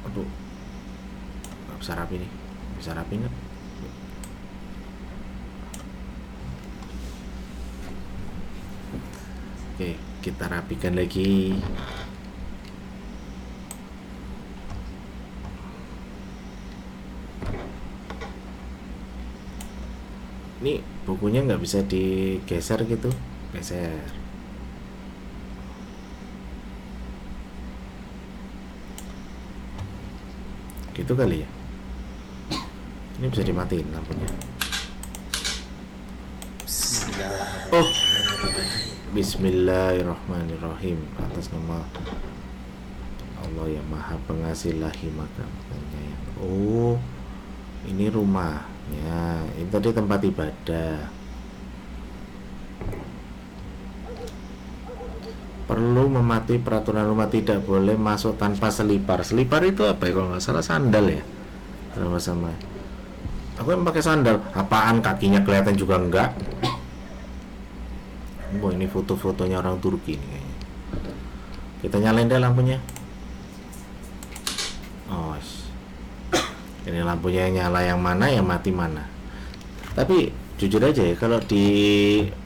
A: Aduh, nggak bisa rapi nih. Bisa rapi nggak? Oke, kita rapikan lagi. Ini bukunya nggak bisa digeser gitu, geser. Gitu kali ya. Ini bisa dimatiin lampunya. Bismillahirrahmanirrahim. Atas nama Allah yang Maha Pengasih lagi Maha Penyayang. Ini rumah. Ya, ini tadi tempat ibadah. Perlu mematuhi peraturan rumah, tidak boleh masuk tanpa selipar. Selipar itu apa ya, kalau nggak salah sandal ya, sama-sama. Aku yang pakai sandal, apaan kakinya kelihatan juga enggak. Oh, ini foto-fotonya orang Turki nih kayaknya. Kita nyalain deh lampunya. Oh, ini lampunya yang nyala yang mana, yang mati mana. Tapi jujur aja ya, kalau di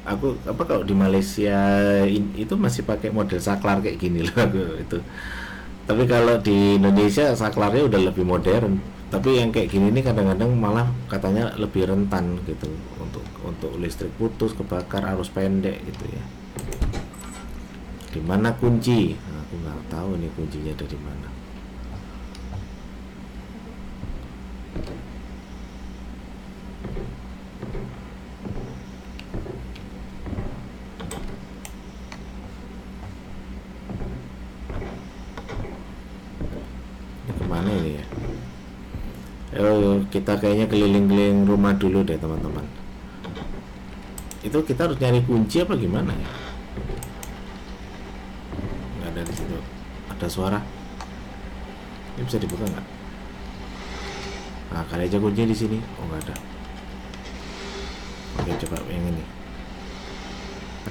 A: aku apa, kalau di Malaysia itu masih pakai model saklar kayak gini loh aku itu. Tapi kalau di Indonesia saklarnya udah lebih modern. Tapi yang kayak gini nih kadang-kadang malah katanya lebih rentan gitu untuk listrik putus, kebakar, arus pendek gitu ya. Di mana kunci? Nah, aku nggak tahu nih kuncinya ada di mana. Ini kemana ini ya? Kita kayaknya keliling-keliling rumah dulu deh teman-teman. Itu kita harus nyari kunci apa gimana ya? Nggak ada di situ. Ada suara. Ini bisa dibuka nggak? Nah, kali aja kuncinya di sini. Oh, nggak ada. Oke, coba yang ini.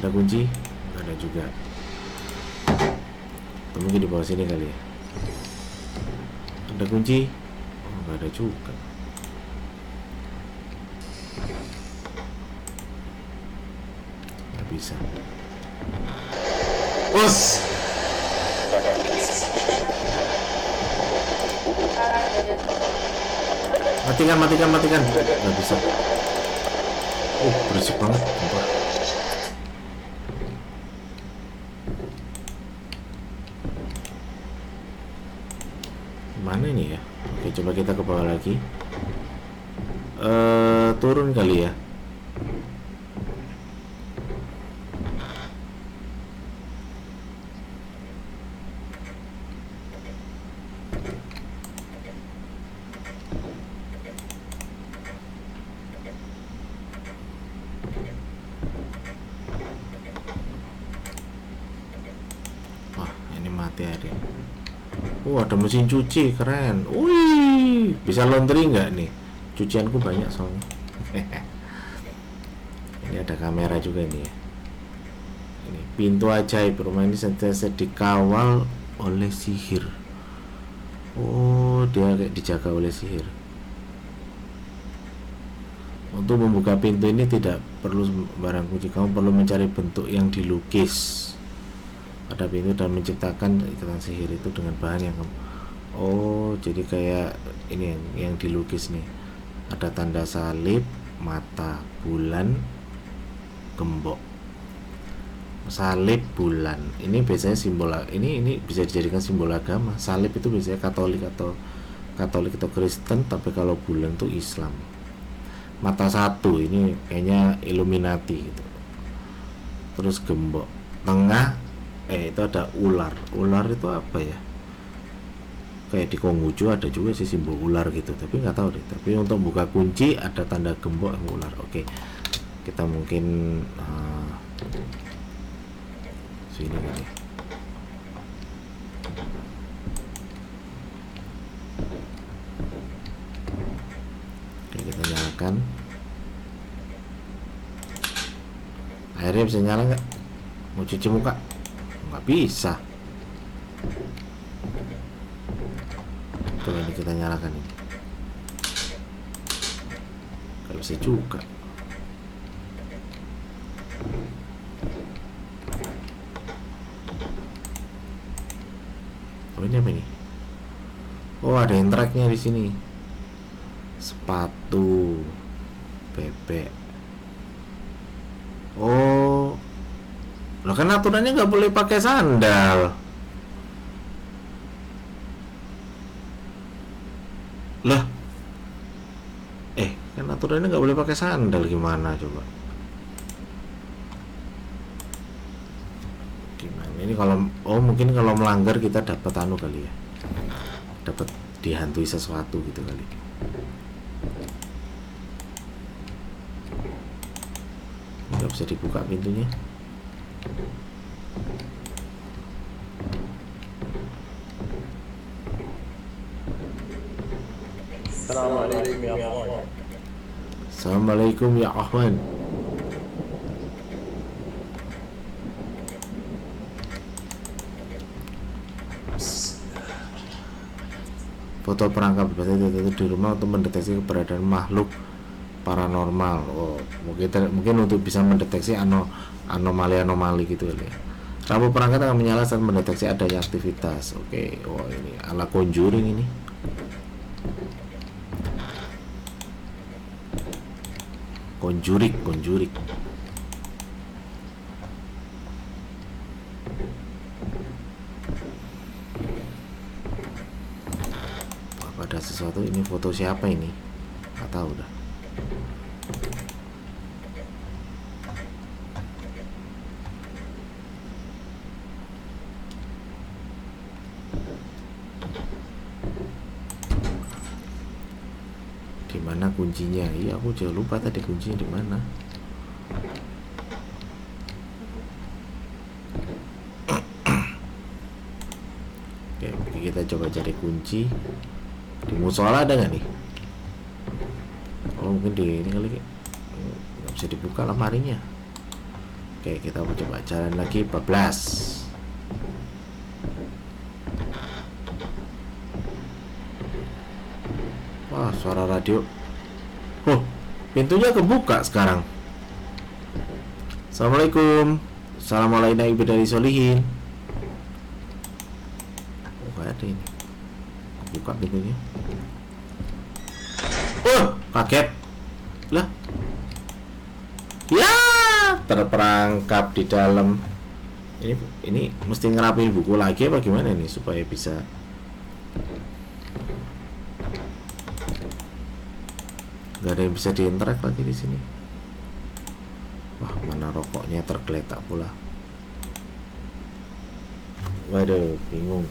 A: Ada kunci? Nggak ada juga. Atau mungkin di bawah sini kali ya. Ada kunci? Oh, nggak ada juga. Nggak bisa. Us! Matikan. Nggak bisa. Berisik banget. Sumpah. Mana ini ya? Oke, coba kita ke bawah lagi. Turun kali ya. Wah, ini mati hari. Ada mesin cuci, keren. Wih, bisa laundry nggak nih? Cucianku banyak soalnya. Ini ada kamera juga nih ya. Ini pintu ajaib, rumah ini sentiasa dikawal oleh sihir. Oh, dia kayak dijaga oleh sihir. Untuk membuka pintu ini tidak perlu barang kunci, kamu perlu mencari bentuk yang dilukis pada pintu dan menciptakan ikatan sihir itu dengan bahan yang jadi kayak ini yang dilukis nih. Ada tanda salib, mata, bulan, gembok. Salib, bulan. Ini biasanya simbol, ini bisa dijadikan simbol agama. Salib itu biasanya Katolik atau Kristen, tapi kalau bulan tuh Islam. Mata satu ini kayaknya Illuminati gitu. Terus gembok. Tengah itu ada ular. Ular itu apa ya? Kayak di Konghucu ada juga sih simbol ular gitu, tapi nggak tahu deh. Tapi untuk buka kunci ada tanda gembok yang ular. Oke, kita mungkin sini kali. Oke, kita nyalakan. Airnya bisa nyala nggak? Mau cuci muka? Nggak bisa. Coba ini kita nyalakan ini. Nggak bisa juga. Ini apa ini? Ada intraknya di sini. Sepatu, bebek. Loh, kan aturannya nggak boleh pakai sandal. Lah, kan aturannya nggak boleh pakai sandal, gimana coba? Gimana ini kalau mungkin kalau melanggar kita dapat kali ya, dapat dihantui sesuatu gitu kali. nggak bisa dibuka pintunya. Assalamualaikum ya Ahwan. Foto perangkap bebas itu di rumah untuk mendeteksi keberadaan makhluk paranormal. Oh, mungkin untuk bisa mendeteksi anomali gitu ya. Lampu perangkat akan menyala saat mendeteksi adanya aktivitas. Oke, oh ini ala Conjuring ini. Conjuring. Apa ada sesuatu ini? Foto siapa ini? Nggak tahu dah. Di mana kuncinya? Iya, aku juga lupa tadi kuncinya di mana. Oke, kita coba cari kunci. Di musola ada nggak nih? Oh, mungkin di ini kali. Nggak bisa dibuka lemarinya. Oke, kita coba jalan lagi. 14. Wah, suara radio. Oh, pintunya kebuka sekarang. Assalamualaikum. Assalamualaikum ibadari solihin. Oh, gak ada ini. Buka pintunya. Oh, kaget. Lah. Ya, terperangkap di dalam. Ini mesti ngerapin buku lagi apa gimana nih supaya bisa. Gak ada yang bisa diinterak lagi di sini. Wah, mana rokoknya tergeletak pula. Waduh, bingung.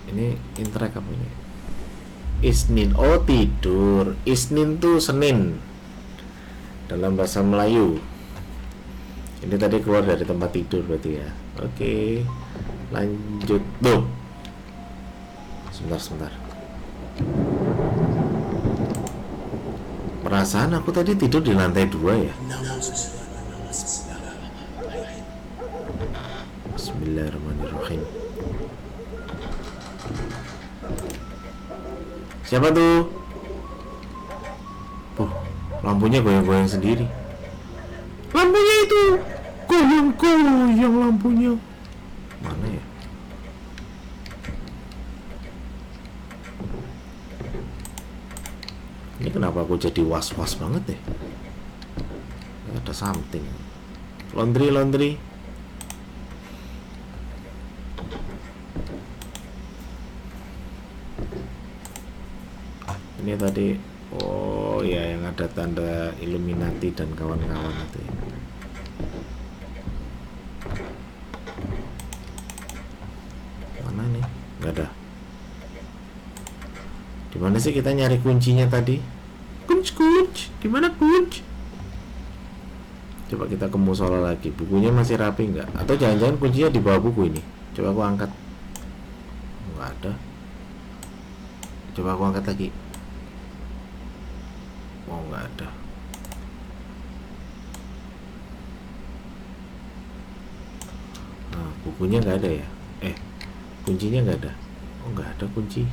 A: Ini interak apa ini? Isnin, oh tidur. Isnin tuh Senin dalam bahasa Melayu. Ini tadi keluar dari tempat tidur berarti ya. Oke, lanjut. Tuh, sebentar. Perasaan aku tadi tidur di lantai 2 ya. Bismillahirrahmanirrahim. Siapa tuh? Oh, lampunya goyang-goyang sendiri. Lampunya itu goyang-goyang lampunya. Mana ya? Ini kenapa aku jadi was-was banget deh? Ada something. Laundry. Ini tadi, oh ya, yang ada tanda Illuminati dan kawan-kawan itu ya. Mana nih? Nggak ada. Dimana sih kita nyari kuncinya tadi? Kunci. Dimana kunci? Coba kita ke musola lagi. Bukunya masih rapi nggak? Atau jangan-jangan kuncinya di bawah buku ini? Coba aku angkat. Nggak ada. Coba aku angkat lagi. Oh, nggak ada. Nah, bukunya nggak ada ya? Kuncinya nggak ada. Oh, nggak ada kunci.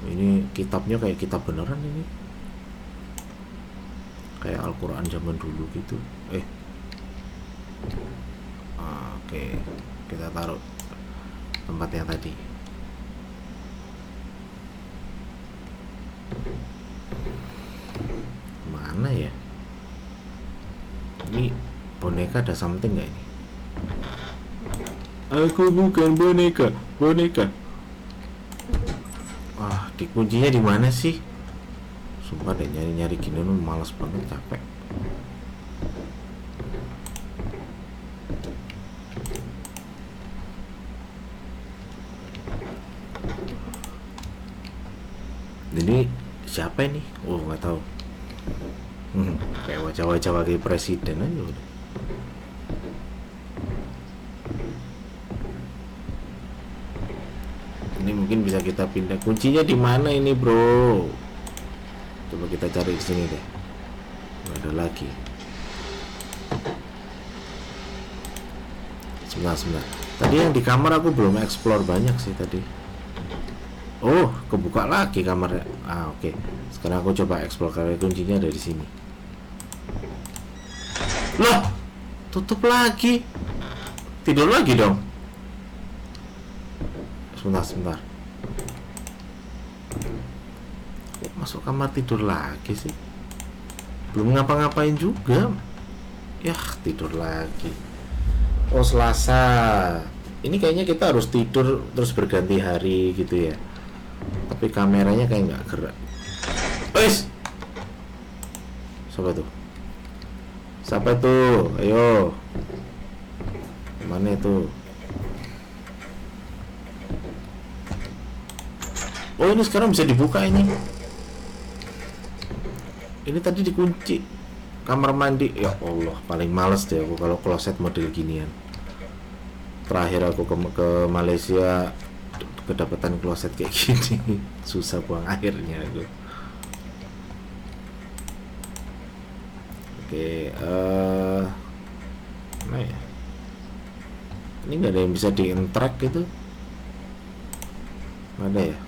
A: Ini kitabnya kayak kitab beneran ini. Kayak Al-Quran zaman dulu gitu. Oke, kita taruh tempat yang tadi. Mana ya? Ini boneka ada something nggak ini? Aku bukan boneka. Wah, kuncinya di mana sih? Sumpah deh, nyari gini males banget, capek. Ini siapa ini? Oh, nggak tahu. Kayak wajah-wajah wakil presiden aja udah. Ini mungkin bisa kita pindah. Kuncinya di mana ini, bro? Coba kita cari di sini deh. Nggak ada lagi. Sebentar. Tadi yang di kamar aku belum explore banyak sih tadi. Oh, kebuka lagi kamarnya. Oke. Sekarang aku coba explore karena kuncinya ada di sini. Loh, tutup lagi. Tidur lagi dong. Sebentar. Kok masuk kamar tidur lagi sih? Belum ngapa-ngapain juga. Yah, tidur lagi. Oh, Selasa. Ini kayaknya kita harus tidur terus berganti hari gitu ya. Tapi kameranya kayak nggak gerak. Wes. Siapa tuh? Ayo. Mana itu? Oh, ini sekarang bisa dibuka ini. Ini tadi dikunci. Kamar mandi. Ya Allah, paling males deh aku kalau kloset model ginian. Terakhir aku ke Malaysia kedapatan kloset kayak gini. Susah buang airnya itu. Oke, mana ya? Ini nggak ada yang bisa di-interact gitu. Nggak ada ya?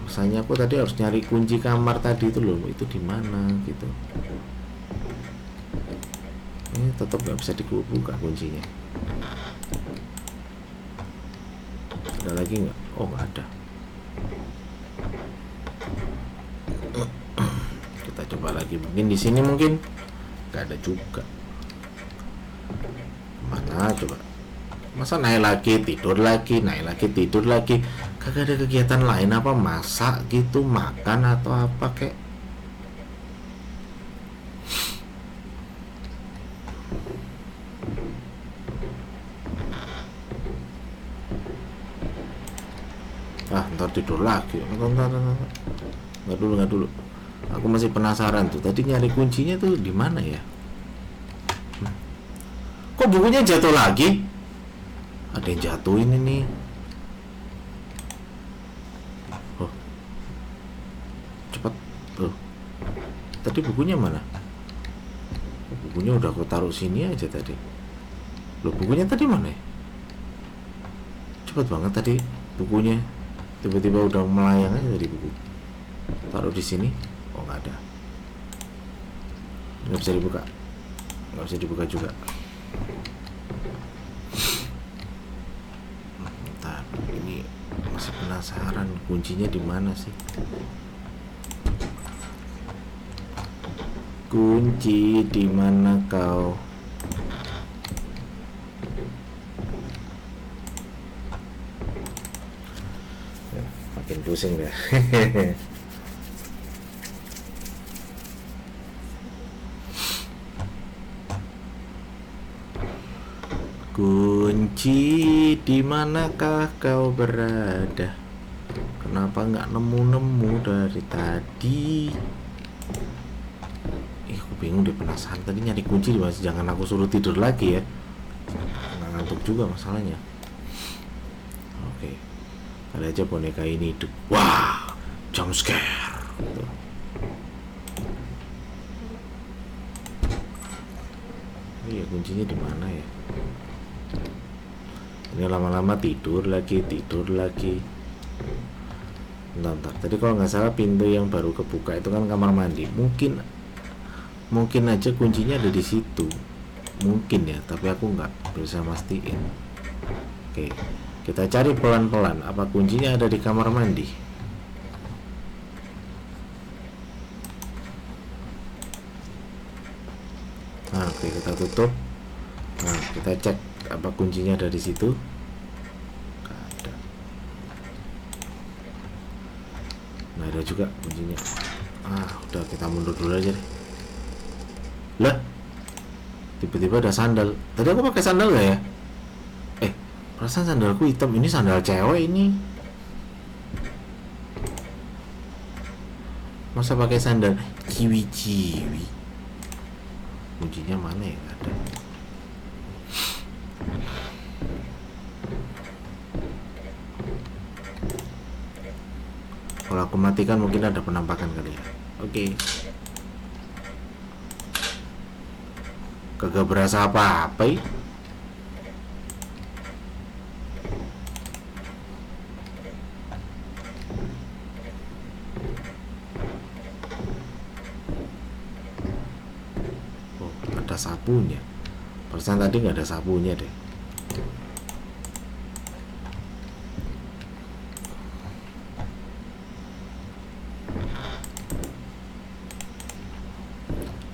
A: Misalnya aku tadi harus nyari kunci kamar tadi itu loh, itu di mana gitu. Ini tetap nggak bisa dibuka kuncinya. Ada lagi nggak? Oh, nggak ada. Kita coba lagi, mungkin di sini mungkin nggak ada juga. Mana coba? Masa naik lagi tidur lagi, naik lagi tidur lagi. Kagak ada kegiatan lain apa, masak gitu, makan atau apa kek. Ntar tidur lagi. Nggak dulu. Aku masih penasaran tuh. Tadi nyari kuncinya tuh di mana ya? Kok bukunya jatuh lagi? Ada yang jatuhin ini. Oh, cepet. Tuh. Tadi bukunya mana? Bukunya udah aku taruh sini aja tadi. Loh, bukunya tadi mana ya? Cepet banget tadi bukunya. Tiba-tiba udah melayang aja dari buku. Taruh di sini. Oh, nggak ada. Nggak bisa dibuka. Nggak bisa dibuka juga. Bentar, ini masih penasaran kuncinya di mana sih? Kunci di mana kau? Makin pusing deh. Kunci di manakah kau berada? Kenapa nggak nemu dari tadi? Aku bingung deh, penasaran tadi nyari kunci di mana. Jangan aku suruh tidur lagi ya. Nggak ngantuk juga masalahnya. Oke. Ada aja boneka ini hidup. Wah, jump scare gitu. Iya, kuncinya di mana ya? Ini lama-lama tidur lagi. Bentar. Tadi kalau nggak salah pintu yang baru kebuka itu kan kamar mandi. Mungkin aja kuncinya ada di situ. Mungkin ya, tapi aku nggak bisa mastiin. Oke. Kita cari pelan-pelan. Apa kuncinya ada di kamar mandi? Nah, oke, kita tutup. Nah, kita cek apa kuncinya ada di situ. Nggak ada. Nah, ada juga kuncinya. Udah, kita mundur dulu aja deh. Lah, tiba-tiba ada sandal. Tadi aku pakai sandal nggak ya? Perasaan sandalku hitam. Ini sandal cewek ini. Masa pakai sandal ciwi-ciwi? Kuncinya mana ya? Nggak ada. Kalau aku matikan mungkin ada penampakan kali ya. Oke. Kagak berasa apa-apa ya. Oh, ada sapunya. Perasaan tadi nggak ada sapunya deh.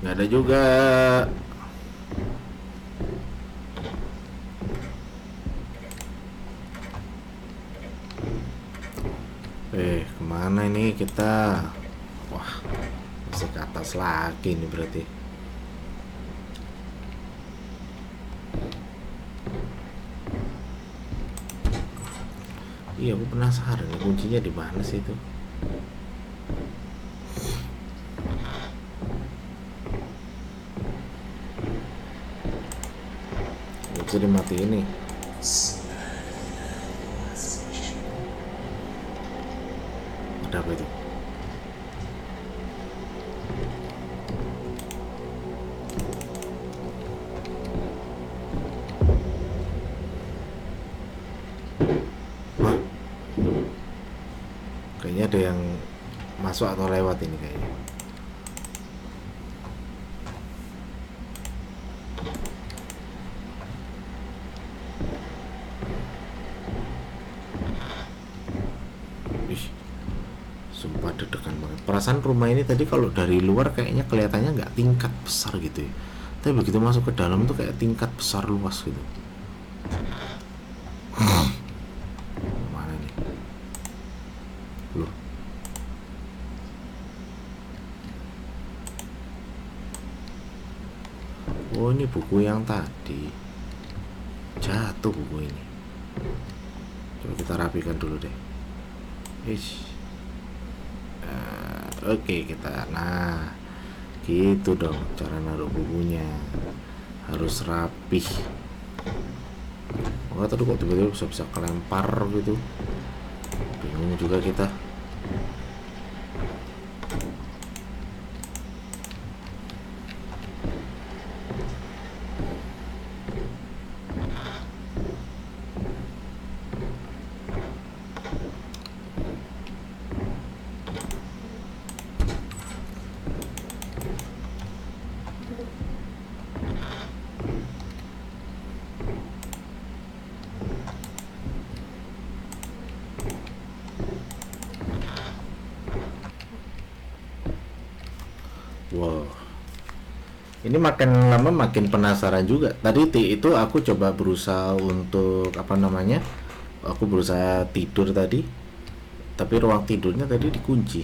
A: Nggak ada juga. Kemana ini kita? Wah, masih ke atas lagi nih berarti. Iya, aku penasaran nih kuncinya di mana sih itu. Bisa dimatiin nih. Ada apa itu? Wah, kayaknya ada yang masuk atau lewat ini kayaknya. Ih, sumpah deg-degan banget. Perasaan rumah ini tadi kalau dari luar kayaknya kelihatannya nggak tingkat besar gitu ya. Tapi begitu masuk ke dalam tuh kayak tingkat besar luas gitu. Mana nih? Loh. Oh, ini buku yang tadi. Jatuh buku ini. Coba kita rapikan dulu deh. Ish. Oke, kita. Nah, gitu dong cara naruh bukunya. Harus rapih. Oh, tadi kok tiba-tiba bisa kelempar gitu. Bingung juga kita. Wow, ini makin lama makin penasaran juga. Tadi itu aku coba berusaha untuk apa namanya? Aku berusaha tidur tadi, tapi ruang tidurnya tadi dikunci.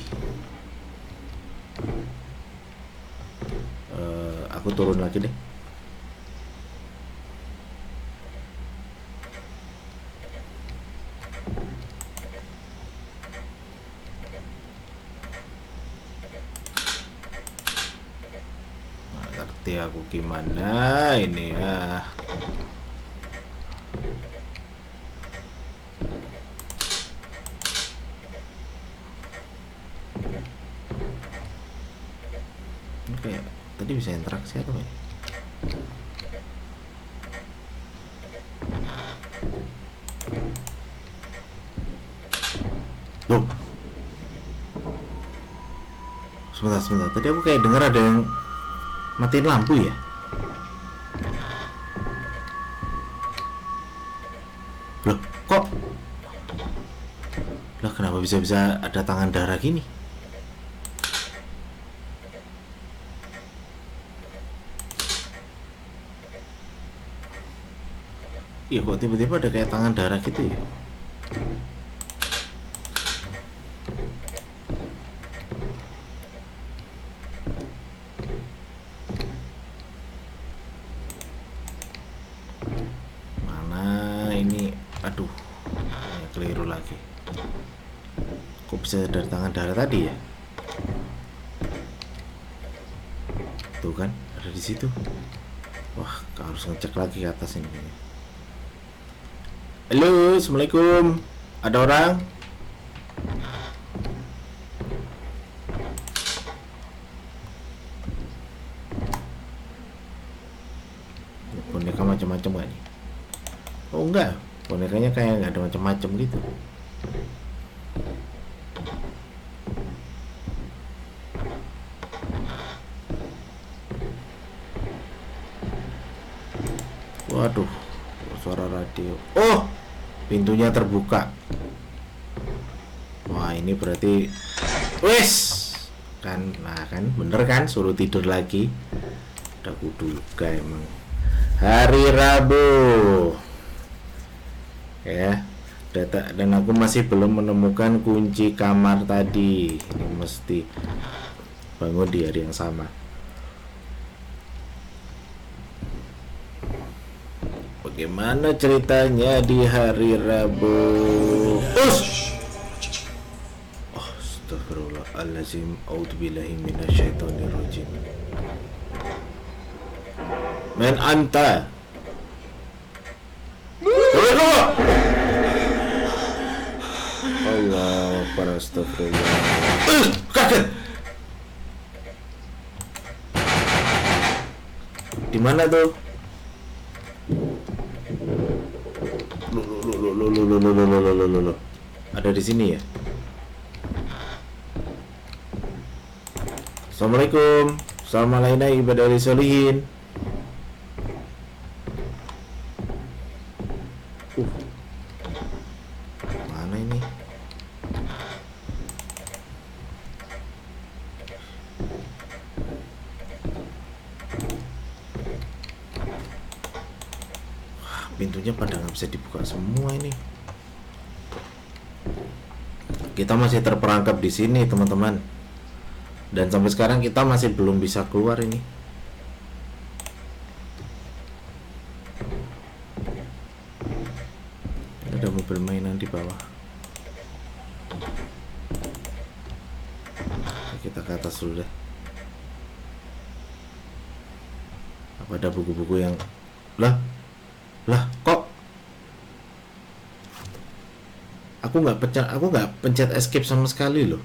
A: Aku turun lagi deh. Nggak ngerti aku gimana ini ya. Oke, tadi bisa interaksi atau ya? Loh, sebentar. Tadi aku kayak dengar ada yang matiin lampu ya? Loh, kok? Lah, kenapa bisa ada tangan darah gini? Iya, kok tiba-tiba ada kayak tangan darah gitu ya? Mana ini? Aduh, keliru lagi. Kok bisa dari tangan darah tadi ya? Tuh kan, ada di situ. Wah, harus ngecek lagi ke atas ini kayaknya. Halo, assalamualaikum. Ada orang? Boneka macam-macam gak nih? Oh enggak, bonekanya kayak nggak ada macam-macam gitu. Waduh, suara radio. Oh, pintunya terbuka. Wah, ini berarti wes kan, nah kan bener kan, suruh tidur lagi. Udah kuduga emang. Hari Rabu ya, data, dan aku masih belum menemukan kunci kamar tadi. Ini mesti bangun di hari yang sama. Bagaimana ceritanya di hari Rabu? Astagfirullahaladzim. A'udzubillahi minasyaitonirrajim. Men anta. Allah, para astagfirullah. Kaget. Di mana tuh? Loh. Ada di sini ya? Assalamualaikum. Assalamualaikum ibadah solihin. Mana ini? Pintunya pada nggak bisa dibuka semua ini. Kita masih terperangkap di sini, teman-teman. Dan sampai sekarang kita masih belum bisa keluar ini. Ada mobil mainan di bawah. Kita ke atas dulu deh. Apa ada buku-buku yang lah kok aku nggak pencet escape sama sekali loh.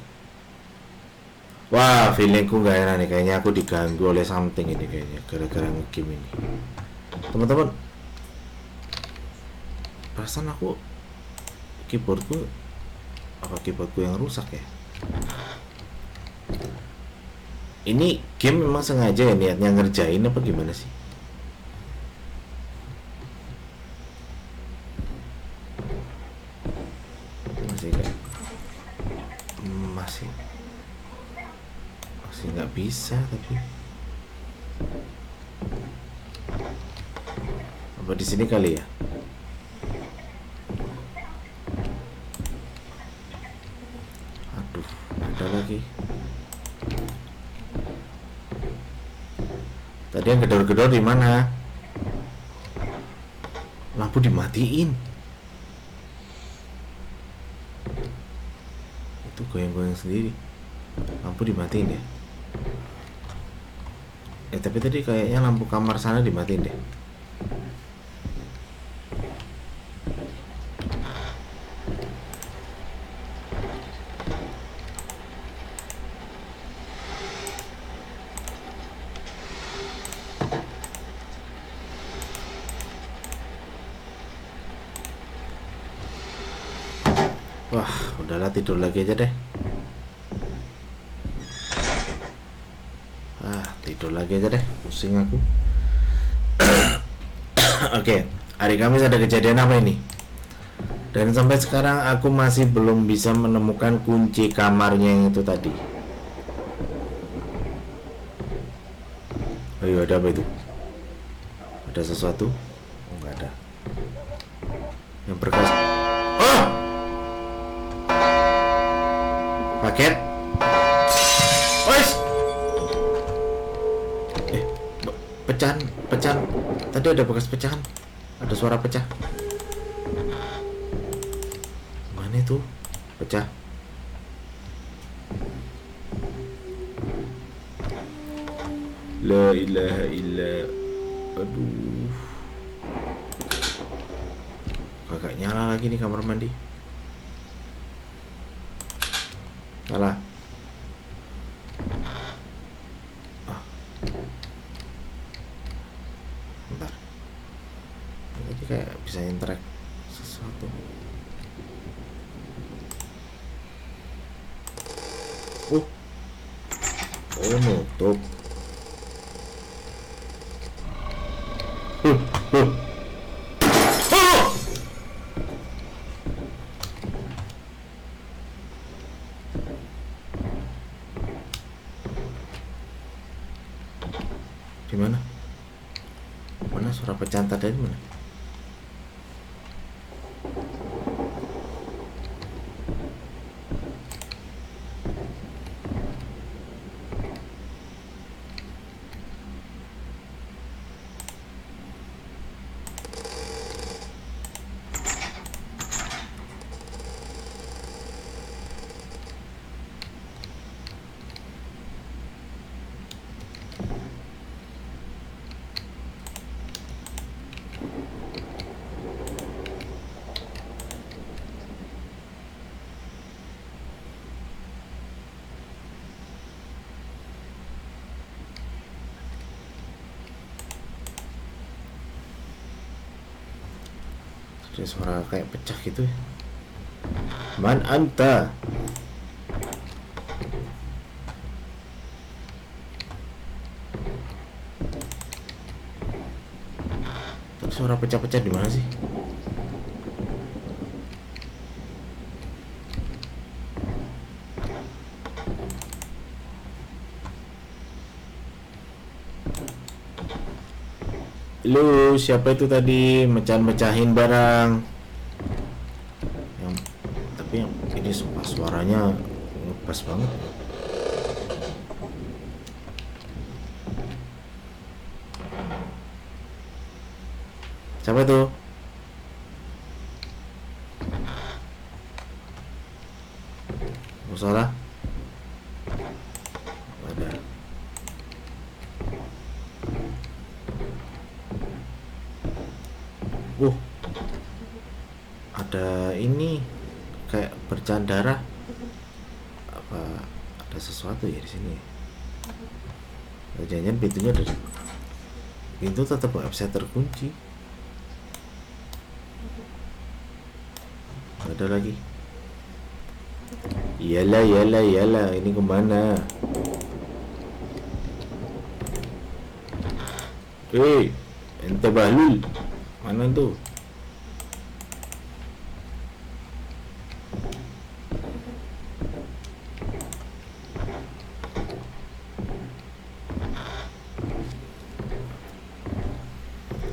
A: Wah, feelingku nggak enak nih, kayaknya aku diganggu oleh something ini kayaknya, gara-gara nge-game ini, teman-teman. Perasaan aku keyboardku yang rusak ya. Ini game memang sengaja ya niatnya ngerjain apa gimana sih? Masih nggak bisa, tapi apa di sini kali ya? Aduh, ada lagi. Tadi yang gedor-gedor di mana? Lampu dimatiin. Itu goyang-goyang sendiri. Lampu dimatiin ya. Tapi tadi kayaknya lampu kamar sana dimatiin deh. Wah, udahlah, tidur lagi aja deh. Tidur lagi aja deh, pusing aku. Oke, hari Kamis ada kejadian apa ini? Dan sampai sekarang aku masih belum bisa menemukan kunci kamarnya yang itu tadi. Ayo, ada apa itu? Ada sesuatu? Oh, nggak ada. Yang berkas. Oh! Paket? Pecahan. Tadi ada bekas pecahan. Ada suara pecah. Mana itu? Pecah. La ilaha illa. Aduh, kagak nyala lagi nih kamar mandi. Nyala. Bentar, tadi kayak bisa interact sesuatu. Oh nutup. Di mana? Mana suara pecahan tadi mana? Ada suara kayak pecah gitu ya. Man anta? Tapi suara pecah-pecah di mana sih? Lu siapa itu tadi mecah-mecahin barang? Tapi yang ini suaranya ngepas banget. Siapa itu? Salah? Ada. Ada ini kayak bercahan darah. Apa ada sesuatu ya di sini? Jangan pintunya ada. Pintu tetap nggak bisa terkunci. Ada lagi. Iyalah, ini kemana? Ente Bahlul, mana tuh?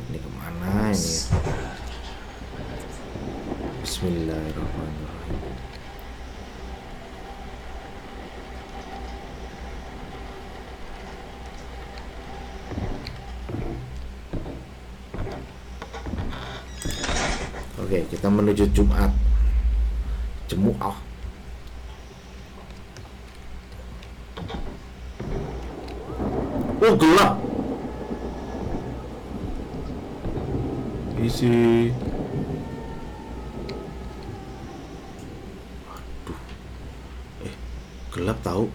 A: Ini kemana ini? Bismillahirrahmanirrahim. Oke, kita menuju Jumat. Jemuah. Oh, gelap. Isi. Aduh. Gelap tahu.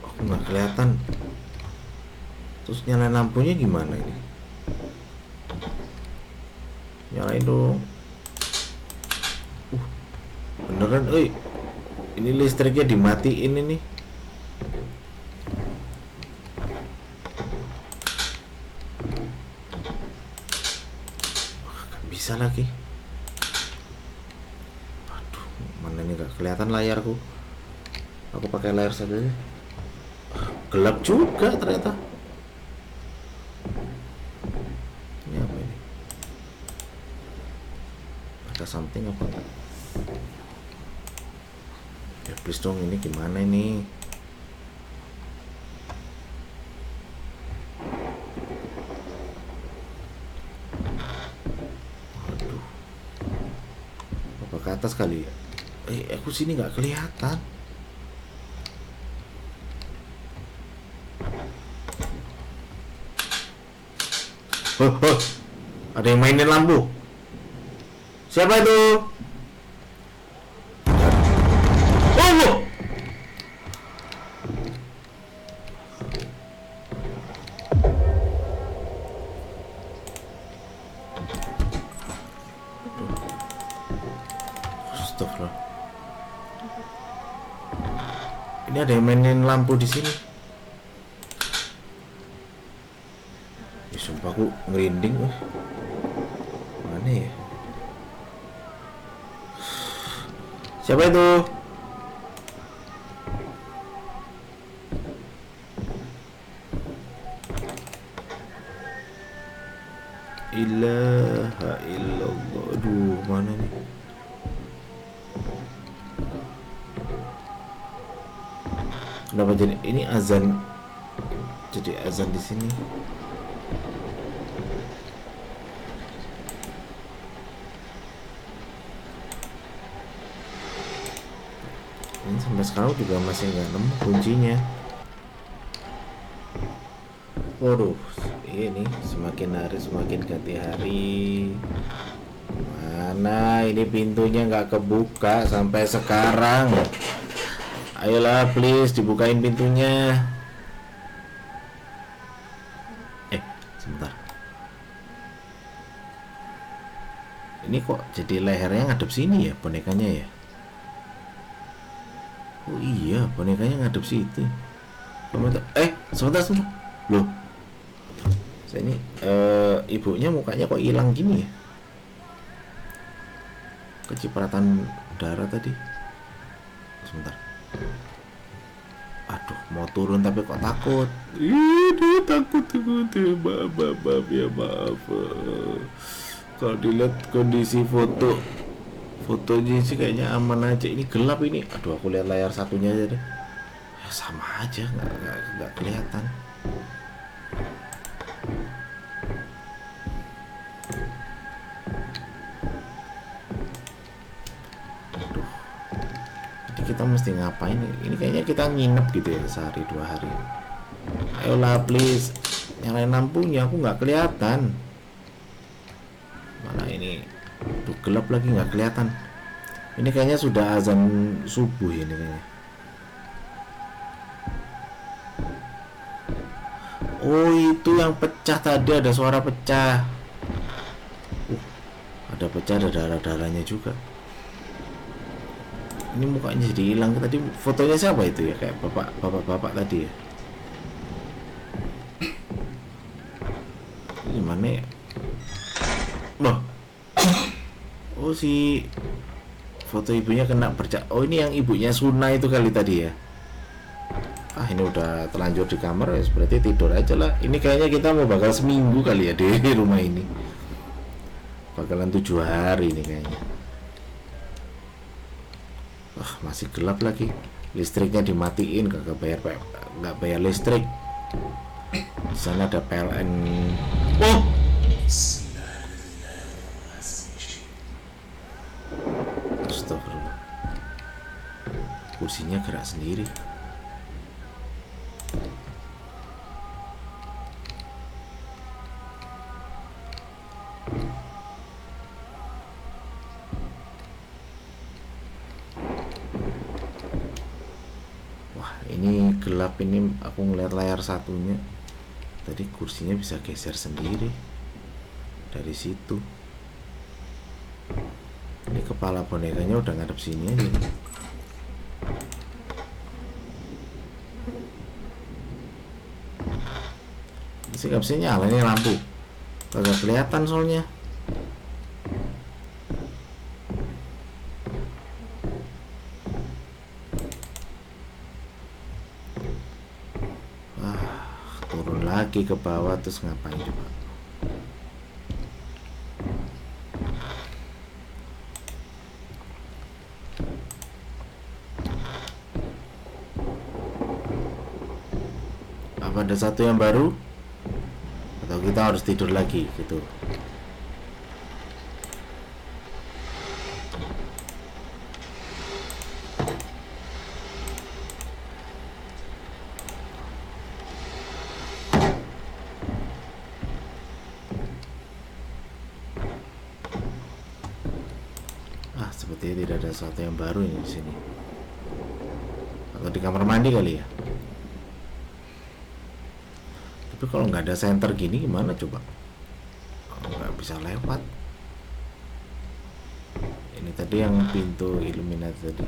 A: Aku nggak kelihatan. Terus nyalain lampunya gimana ini? Nyalain dong. Beneran, ini listriknya dimatiin ini. Gak bisa lagi. Aduh, mana ini gak kelihatan layarku. Aku pakai layar saja. Gelap juga ternyata. Ini apa ini? Ada something apa enggak? Ya please dong, ini gimana ini? Aduh, apa ke atas kali ya? Aku sini nggak kelihatan. Oh, oh, ada yang mainin lampu. Siapa itu? Oh, astagfirullah. Ini ada yang mainin lampu di sini. Ya, sumpah aku ngerinding. Mana ya? Siapa itu? Ilaha illallah. Aduh, mana nih? Kenapa jadi ini azan? Jadi azan di sini. Ini sampai sekarang juga masih nggak nemu kuncinya. Waduh, ini semakin hari semakin ganti hari. Mana ini pintunya nggak kebuka sampai sekarang. Ayolah please dibukain pintunya. Sebentar. Ini kok jadi lehernya ngadep sini ya bonekanya ya? Oh iya, bonekanya ngadep situ. Sebentar. Loh. Saya ini ibunya mukanya kok hilang gini ya? Kecipratan darah tadi. Sebentar. Aduh, mau turun tapi kok takut. Ini takut ya, maaf. Kalau dilihat kondisi fotonya sih kayaknya aman aja. Ini gelap ini. Aduh, aku lihat layar satunya aja deh. Ya, sama aja, nggak kelihatan. Kita mesti ngapain? Ini kayaknya kita nginep gitu ya, sehari 2 hari. Ayolah please, nyalain lampunya, aku nggak kelihatan. Mana ini? Tuh, gelap lagi nggak kelihatan. Ini kayaknya sudah azan subuh ini kayaknya. Oh, itu yang pecah tadi, ada suara pecah. Ada pecah, ada darah-darahnya juga. Ini mukanya jadi hilang. Tadi fotonya siapa itu ya? Kayak bapak tadi ya. Ini mana ya? Loh. Oh, si foto ibunya kena bercak. Oh, ini yang ibunya Suna itu kali tadi ya. Ini udah terlanjur di kamar ya, berarti tidur aja lah. Ini kayaknya kita mau bakal seminggu kali ya di rumah ini. Bakalan 7 hari ini kayaknya. Masih gelap lagi, listriknya dimatiin, nggak bayar listrik. Di sana ada PLN. Oh, astagfirullah, kursinya gerak sendiri. Ini gelap, ini aku ngeliat layar satunya tadi kursinya bisa geser sendiri dari situ. Ini kepala bonekanya udah ngadep sini aja. Ini nggak bisa nyala nih lampu, kagak kelihatan soalnya. Lagi ke bawah terus ngapain coba? Apa ada satu yang baru? Atau kita harus tidur lagi gitu? sepertinya tidak ada sesuatu yang baru ini di sini. Atau di kamar mandi kali ya. Tapi kalau nggak ada senter gini gimana coba? Nggak bisa lewat. Ini tadi yang pintu Illuminati tadi.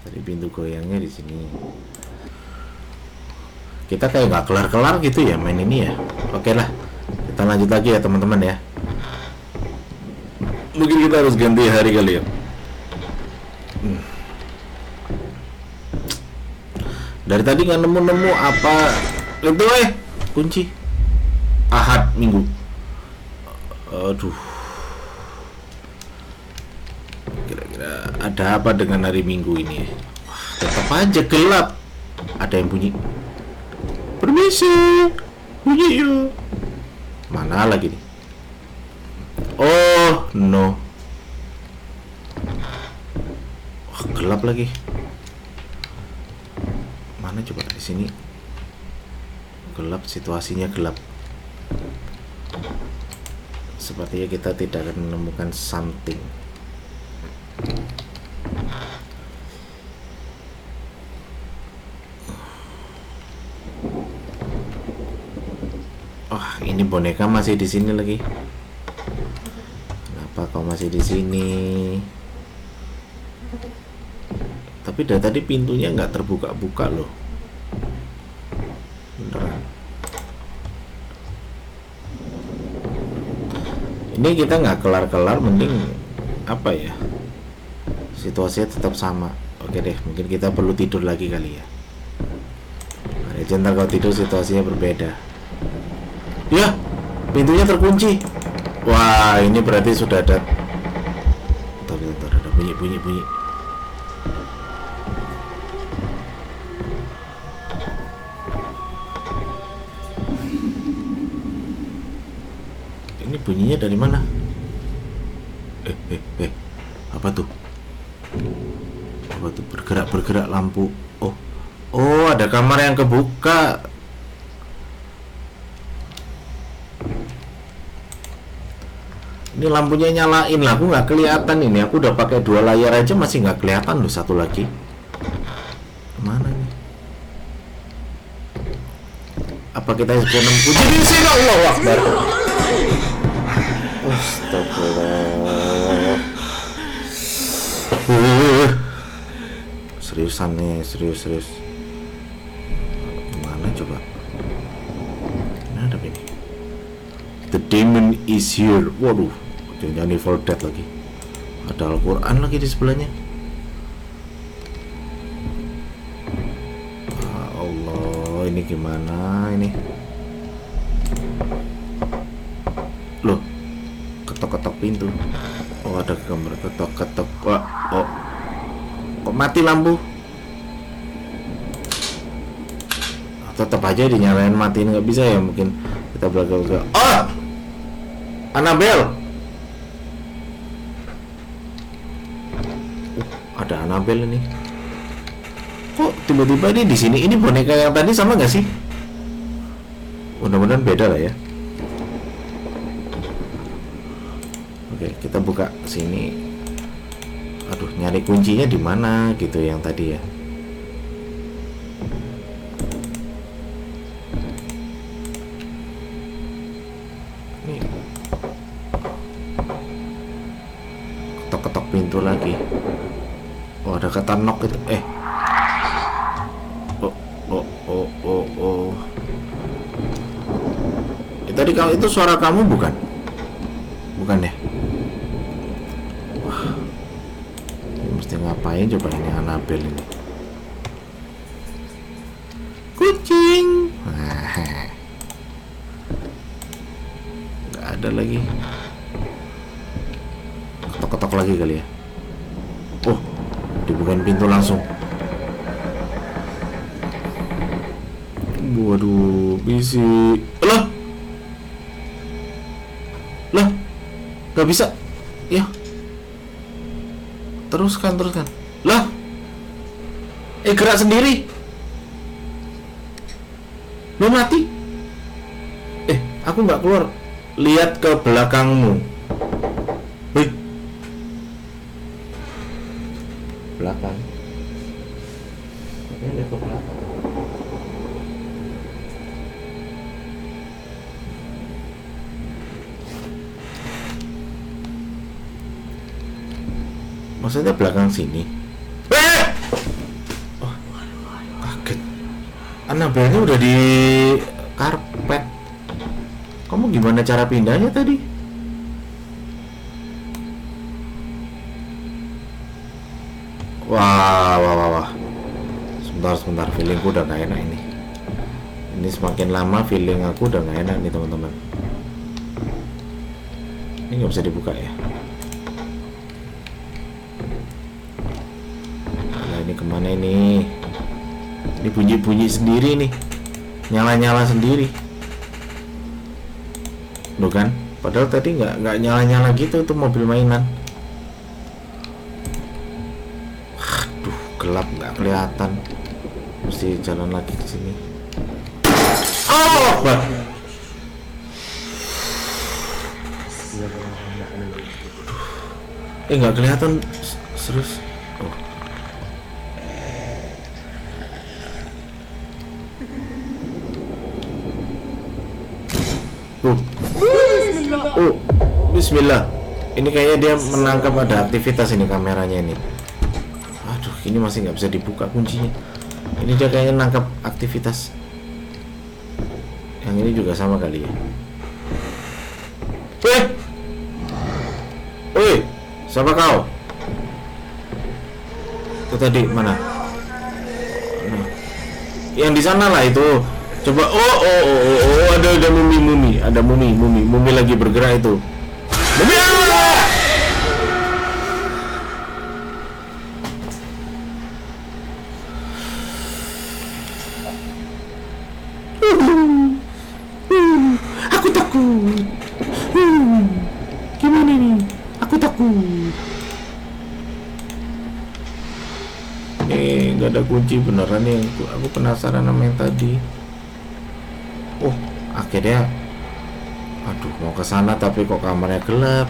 A: Tadi pintu goyangnya di sini. Kita kayak nggak kelar-kelar gitu ya main ini ya. Oke lah, kita lanjut lagi ya teman-teman ya. Mungkin kita harus ganti hari kali ya. Dari tadi nggak nemu-nemu apa itu kunci Ahad Minggu. Aduh, kira-kira ada apa dengan hari Minggu ini? Wah, tetap aja gelap. Ada yang bunyi. Permisi, bunyi yuk. Mana lagi nih? Oh no. Wah, gelap lagi. Mana coba di sini? Gelap, situasinya gelap. Sepertinya kita tidak akan menemukan something. Oh, ini boneka masih di sini lagi. Kenapa kau masih di sini? Tapi dari tadi pintunya nggak terbuka-buka loh. Beneran. Ini kita nggak kelar-kelar, mending apa ya? Situasinya tetap sama. Oke deh, mungkin kita perlu tidur lagi kali ya. Nah, ntar kalau tidur situasinya berbeda. Ya, pintunya terkunci. Wah, ini berarti sudah ada. Bentar, ada bunyi. Ini bunyinya dari mana? Apa tuh? Apa tuh? Bergerak lampu. Oh, ada kamar yang kebuka. Ini lampunya nyalain lah, aku nggak kelihatan ini. Aku udah pakai 2 layar aja masih nggak kelihatan loh, satu lagi. Mana nih? Apa kita nemu kunci di sini? Allahu Akbar. Astagfirullah. Seriusan nih, serius. Gimana coba? Ini ada apa ini? The demon is here. Waduh, jangan Evil Dead lagi. Ada Al-Quran lagi di sebelahnya. Allah, ini gimana ini? Loh, ketok-ketok pintu. Oh, ada gambar ketok-ketok. Oh, kok mati lampu? Tetap aja dinyalain, matiin nggak bisa ya? Mungkin kita belaga-belaga. Oh, Annabelle. Ada Annabelle ini. Kok tiba-tiba ini di sini? Ini boneka yang tadi sama nggak sih? Mudah-mudahan beda lah ya. Oke, kita buka sini. Aduh, nyari kuncinya di mana gitu yang tadi ya. Ini ketok-ketok pintu lagi. Oh, ada kata knock itu. Oh. Tadi kalau itu suara kamu bukan? Bukan ya? Wah, ini mesti ngapain coba ini Annabelle ini? Kucing. Nggak ada lagi. Ketok-ketok lagi kali ya? Oh, dibukain pintu langsung. Waduh, bisik. Lah, nggak bisa. Ya, teruskan. Lah, gerak sendiri. Lo mati? Aku nggak keluar. Lihat ke belakangmu. Hei, belakang. Lihat ke belakang. Maksudnya belakang sini? Oh, kaget. Annabelle-nya udah di karpet. Kamu gimana cara pindahnya tadi? Wah, wah, wah, wah. Sebentar, feelingku udah gak enak ini. Ini semakin lama feeling aku udah gak enak nih teman-teman. Ini nggak bisa dibuka ya? Nah, ini kemana ini? Ini bunyi-bunyi sendiri nih, nyala-nyala sendiri. Loh kan? Padahal tadi nggak nyala-nyala gitu tuh mobil mainan. Aduh, gelap nggak kelihatan. Mesti jalan lagi ke sini. Oh, bah. Nggak kelihatan serius. Oh. Oh, Bismillah. Ini kayaknya dia menangkap ada aktivitas ini kameranya ini. Aduh, ini masih nggak bisa dibuka kuncinya. Ini dia kayaknya nangkap aktivitas. Yang ini juga sama kali ya. Woi, siapa kau? Itu tadi mana? Nah, yang di sana lah itu. Coba. Oh, ada mumi lagi bergerak itu. Mumi! Aku takut. Gimana nih? Aku takut. Nggak ada kunci beneran nih. Aku penasaran sama yang tadi. Oh, akhirnya. Aduh, mau ke sana tapi kok kamarnya gelap.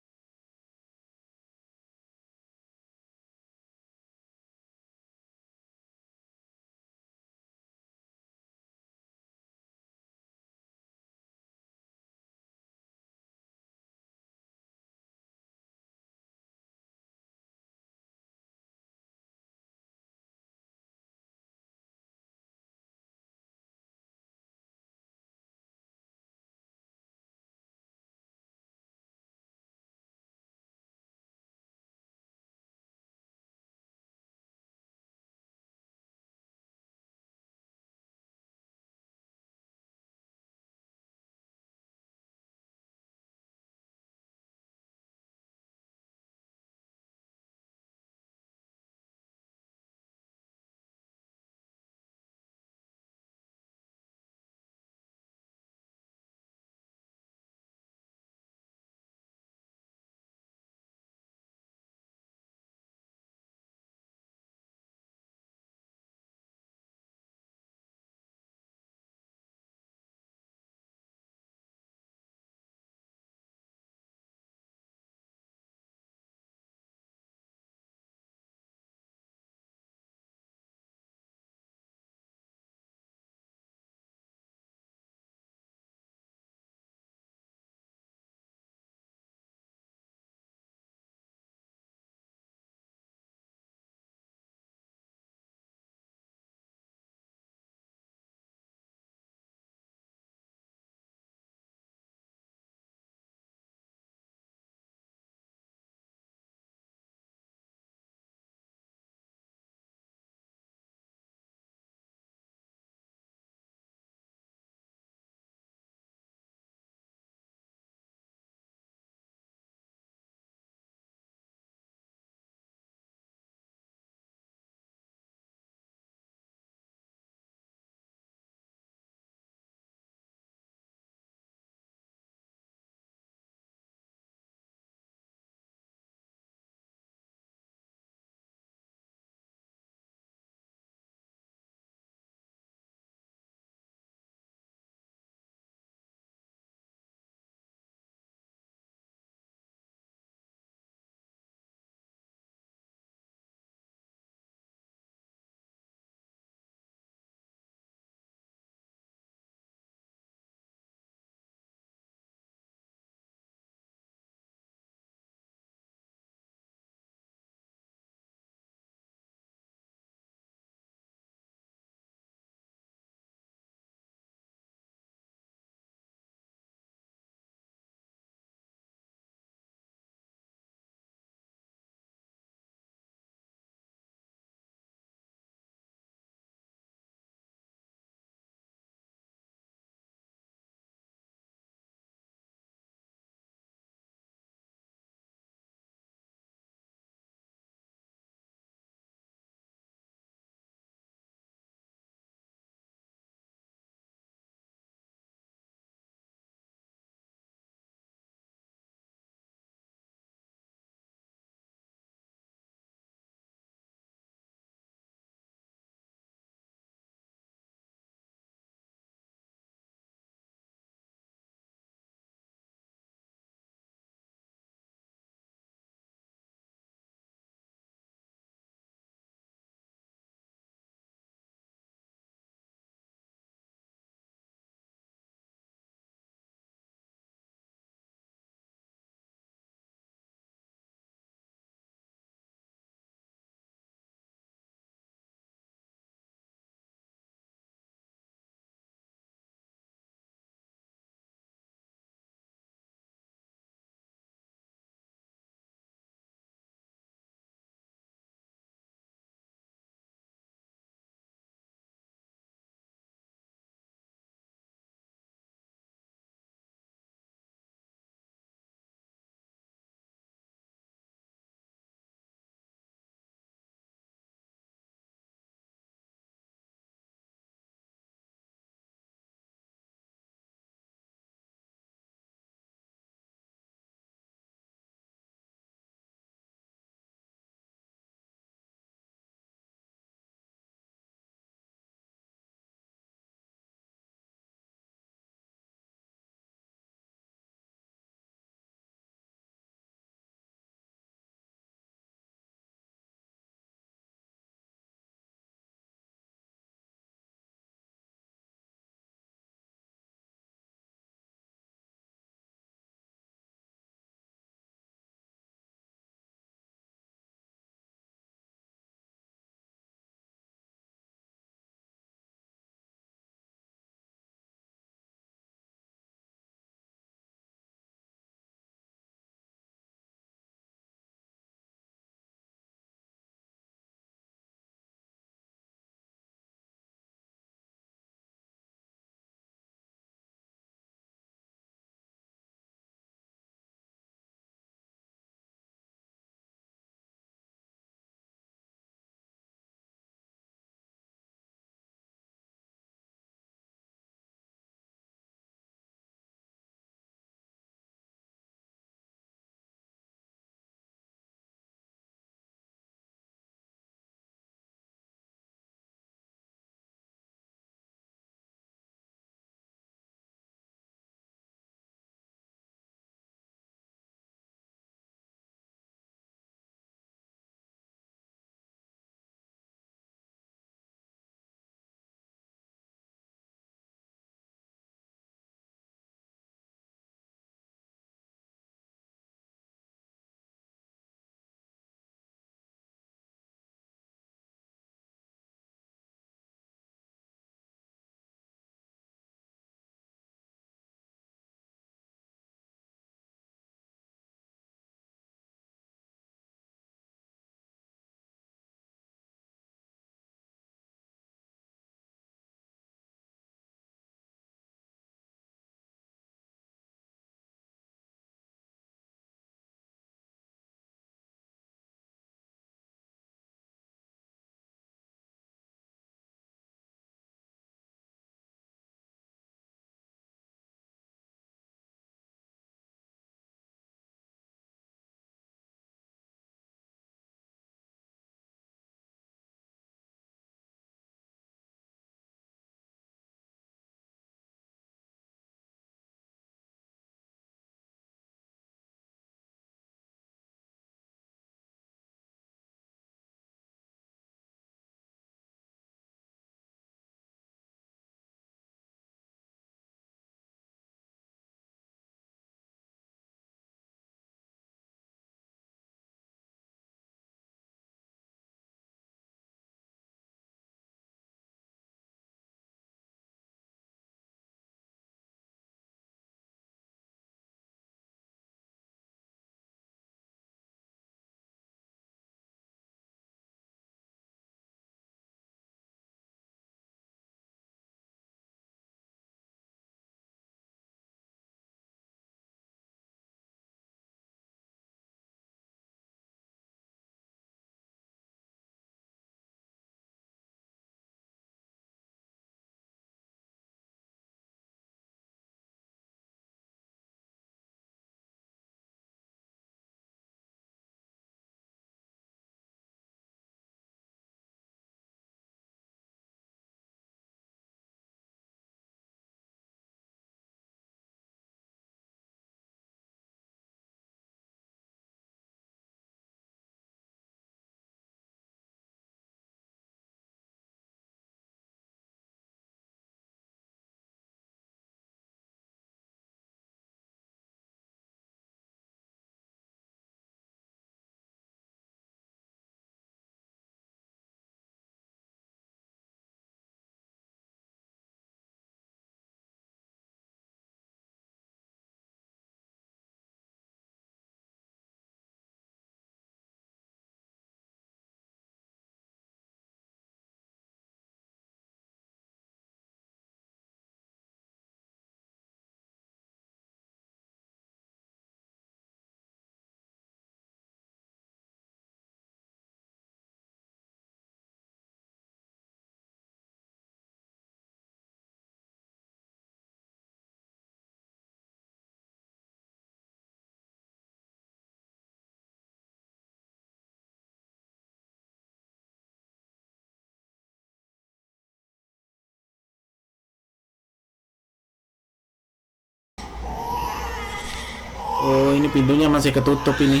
B: Oh, ini pintunya masih ketutup ini.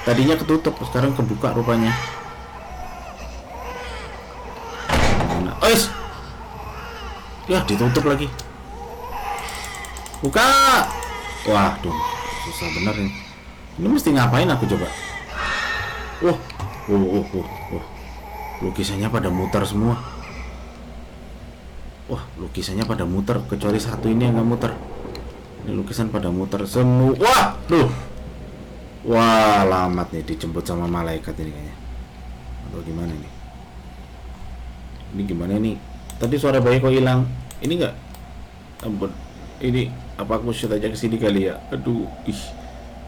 B: Tadinya ketutup, sekarang kebuka rupanya. Mana? Ya, ditutup lagi. Buka. Waduh, susah bener ini. Ini mesti ngapain aku coba? Lukisannya pada muter semua. Wah, lukisannya pada muter, kecuali satu ini yang nggak muter. Ini lukisan pada muter semua. Wah, tuh. Wah, alamat nih, dijemput sama malaikat ini kayaknya. Atau gimana nih? Ini gimana nih? Tadi suara bayi kok hilang? Ini enggak? Ampun. Ini apa aku shoot aja ke sini kali ya? Aduh,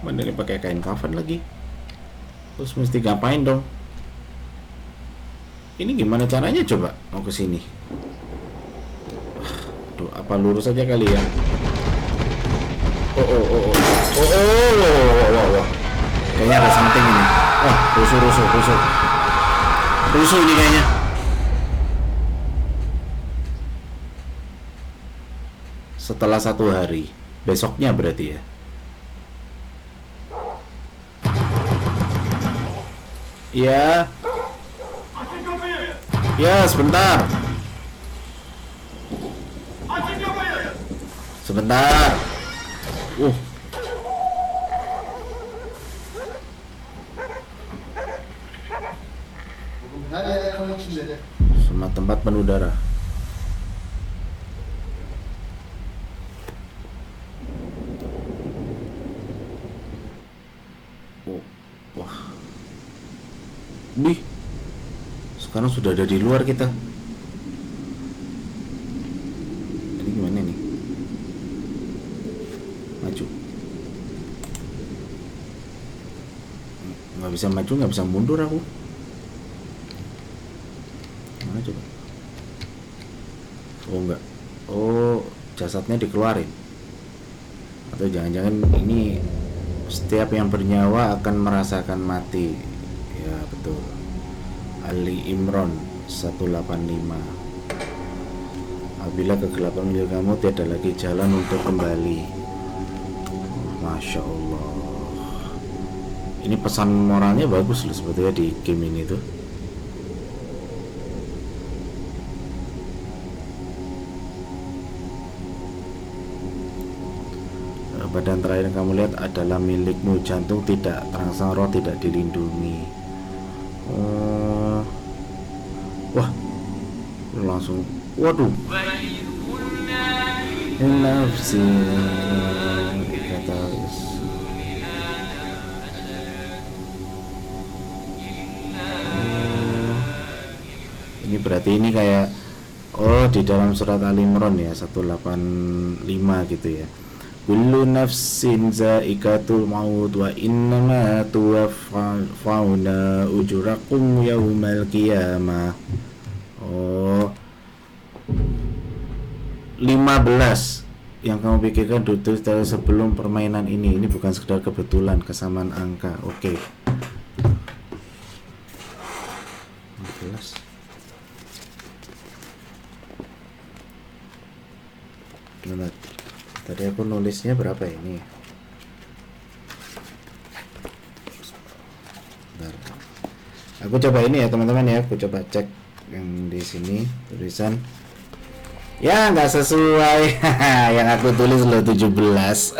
B: mana ini pakai kain kafan lagi? Terus mesti ngapain dong? Ini gimana caranya coba mau ke sini? Aduh, apa lurus aja kali ya? Oh. Kayaknya ada something ini. Wah, rusuh ini kayaknya. Setelah 1 hari, besoknya berarti ya. Ya, sebentar. Semua tempat penuh darah. Wah. Sekarang sudah ada di luar kita. Ini gimana nih? Maju. Nggak bisa maju, nggak bisa mundur aku. Mana coba? Oh enggak. Oh, jasadnya dikeluarin. Atau jangan-jangan ini setiap yang bernyawa akan merasakan mati. Ya betul. Ali Imran 185. Apabila kegelapan menggil kamu, tiada lagi jalan untuk kembali. Masya Allah. Ini pesan moralnya bagus loh sebetulnya di game ini tuh. Badan terakhir yang kamu lihat adalah milikmu. Jantung tidak terangsang, roh tidak dilindungi. Wah, langsung. Waduh. Nafsi kata ini berarti ini kayak di dalam surat Al Imran ya 185 gitu ya. Kullu nafsin za'iqatul maut wa innama tuwaffawna ujurakum yaumal qiyamah. 15 yang kamu pikirkan dulu sebelum permainan ini bukan sekedar kebetulan kesamaan angka. Oke. 15. Benar. Tadi aku nulisnya berapa ini? Bentar. Aku coba ini ya teman-teman ya. Aku coba cek yang di sini tulisan. Ya nggak sesuai. Yang aku tulis loh 17.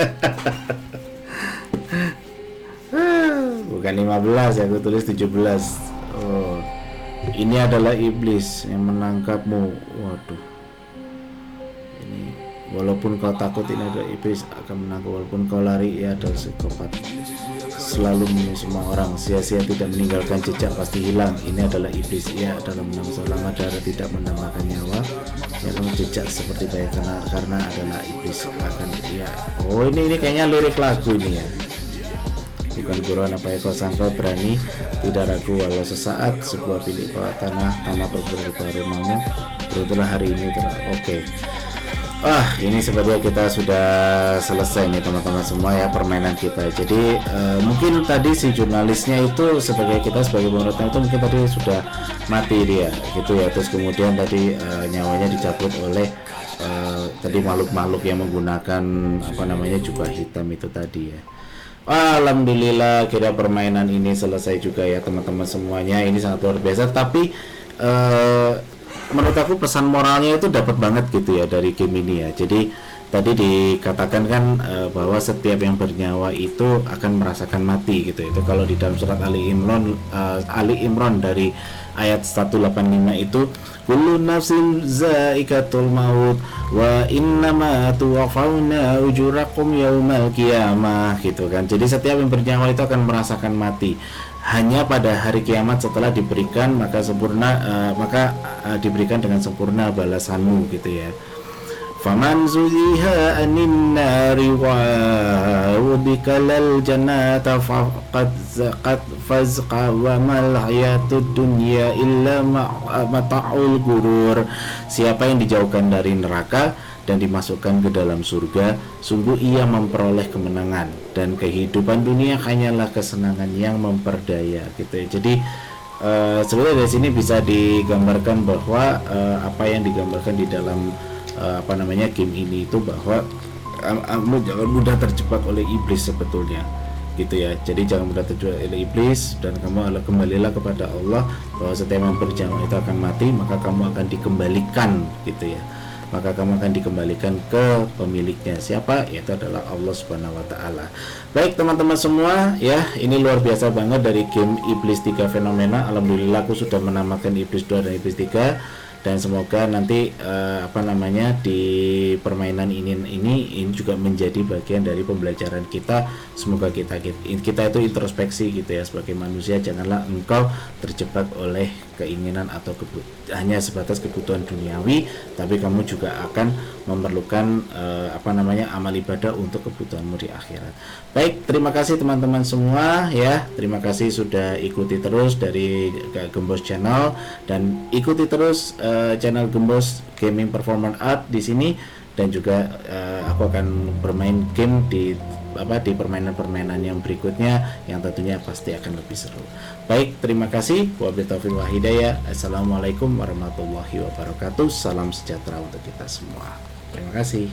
B: Bukan 15 ya, aku tulis 17. Oh, ini adalah iblis yang menangkapmu. Waduh. Walaupun kau takut, ini adalah iblis akan menangkap. Walaupun kau lari, ia adalah psikopat, selalu membunuh semua orang, sia-sia tidak meninggalkan jejak, pasti hilang. Ini adalah iblis, ia adalah menang selama darah tidak menambahkan nyawa, ia akan jejak seperti bayi karena adalah iblis akan ia. Oh ini kayaknya lirik lagu ini ya. Bukan buruan apa yang kau sangka, berani tidak ragu walau sesaat, sebuah bilik bawah tanah berburu rumahmu, beruntunglah hari ini. Oke. Ini sepertinya kita sudah selesai nih teman-teman semua ya permainan kita. Jadi mungkin tadi si jurnalisnya itu sebagai pemerannya itu mungkin tadi sudah mati dia gitu ya. Terus kemudian tadi nyawanya dicabut oleh tadi makhluk-makhluk yang menggunakan apa namanya jubah hitam itu tadi ya. Alhamdulillah kira permainan ini selesai juga ya teman-teman semuanya. Ini sangat luar biasa. Tapi menurut aku pesan moralnya itu dapat banget gitu ya dari game ini ya. Jadi tadi dikatakan kan bahwa setiap yang bernyawa itu akan merasakan mati gitu. Itu kalau di dalam surat Ali Imran dari ayat 185 itu kullu nafsin zaikatul maut wa innama tuwaffawna ujurakum yaumal qiyamah gitu kan. Jadi setiap yang bernyawa itu akan merasakan mati. Hanya pada hari kiamat setelah diberikan diberikan dengan sempurna balasanmu gitu ya. Faman zuziha anin nari wa udhikalal jannata faqad fazqa wa mal hayatud dunya illa mata'ul gurur. Siapa yang dijauhkan dari neraka dan dimasukkan ke dalam surga, sungguh ia memperoleh kemenangan, dan kehidupan dunia hanyalah kesenangan yang memperdaya gitu ya. Jadi sebenarnya dari sini bisa digambarkan bahwa apa yang digambarkan di dalam game ini itu bahwa kamu jangan mudah terjebak oleh iblis sebetulnya gitu ya. Jadi jangan mudah terjebak oleh iblis dan kamu kembalilah kepada Allah, bahwa setiap yang berjamaah itu akan mati, maka kamu akan dikembalikan gitu ya. Maka kamu akan dikembalikan ke pemiliknya. Siapa? Yaitu adalah Allah Subhanahu wa taala. Baik teman-teman semua ya, ini luar biasa banget dari game Iblis 3 Fenomena. Alhamdulillah aku sudah menamakan Iblis 2 dan Iblis 3, dan semoga nanti di permainan ini juga menjadi bagian dari pembelajaran kita. Semoga kita itu introspeksi gitu ya, sebagai manusia janganlah engkau terjebak oleh keinginan atau hanya sebatas kebutuhan duniawi, tapi kamu juga akan memerlukan amal ibadah untuk kebutuhanmu di akhirat. Baik, terima kasih teman-teman semua ya. Terima kasih sudah ikuti terus dari Gembos Channel, dan ikuti terus channel Gembos Gaming Performance Art di sini, dan juga aku akan bermain game di permainan-permainan yang berikutnya yang tentunya pasti akan lebih seru. Baik, terima kasih. Wabillahi taufiq wal hidayah. Assalamualaikum warahmatullahi wabarakatuh. Salam sejahtera untuk kita semua. Terima kasih.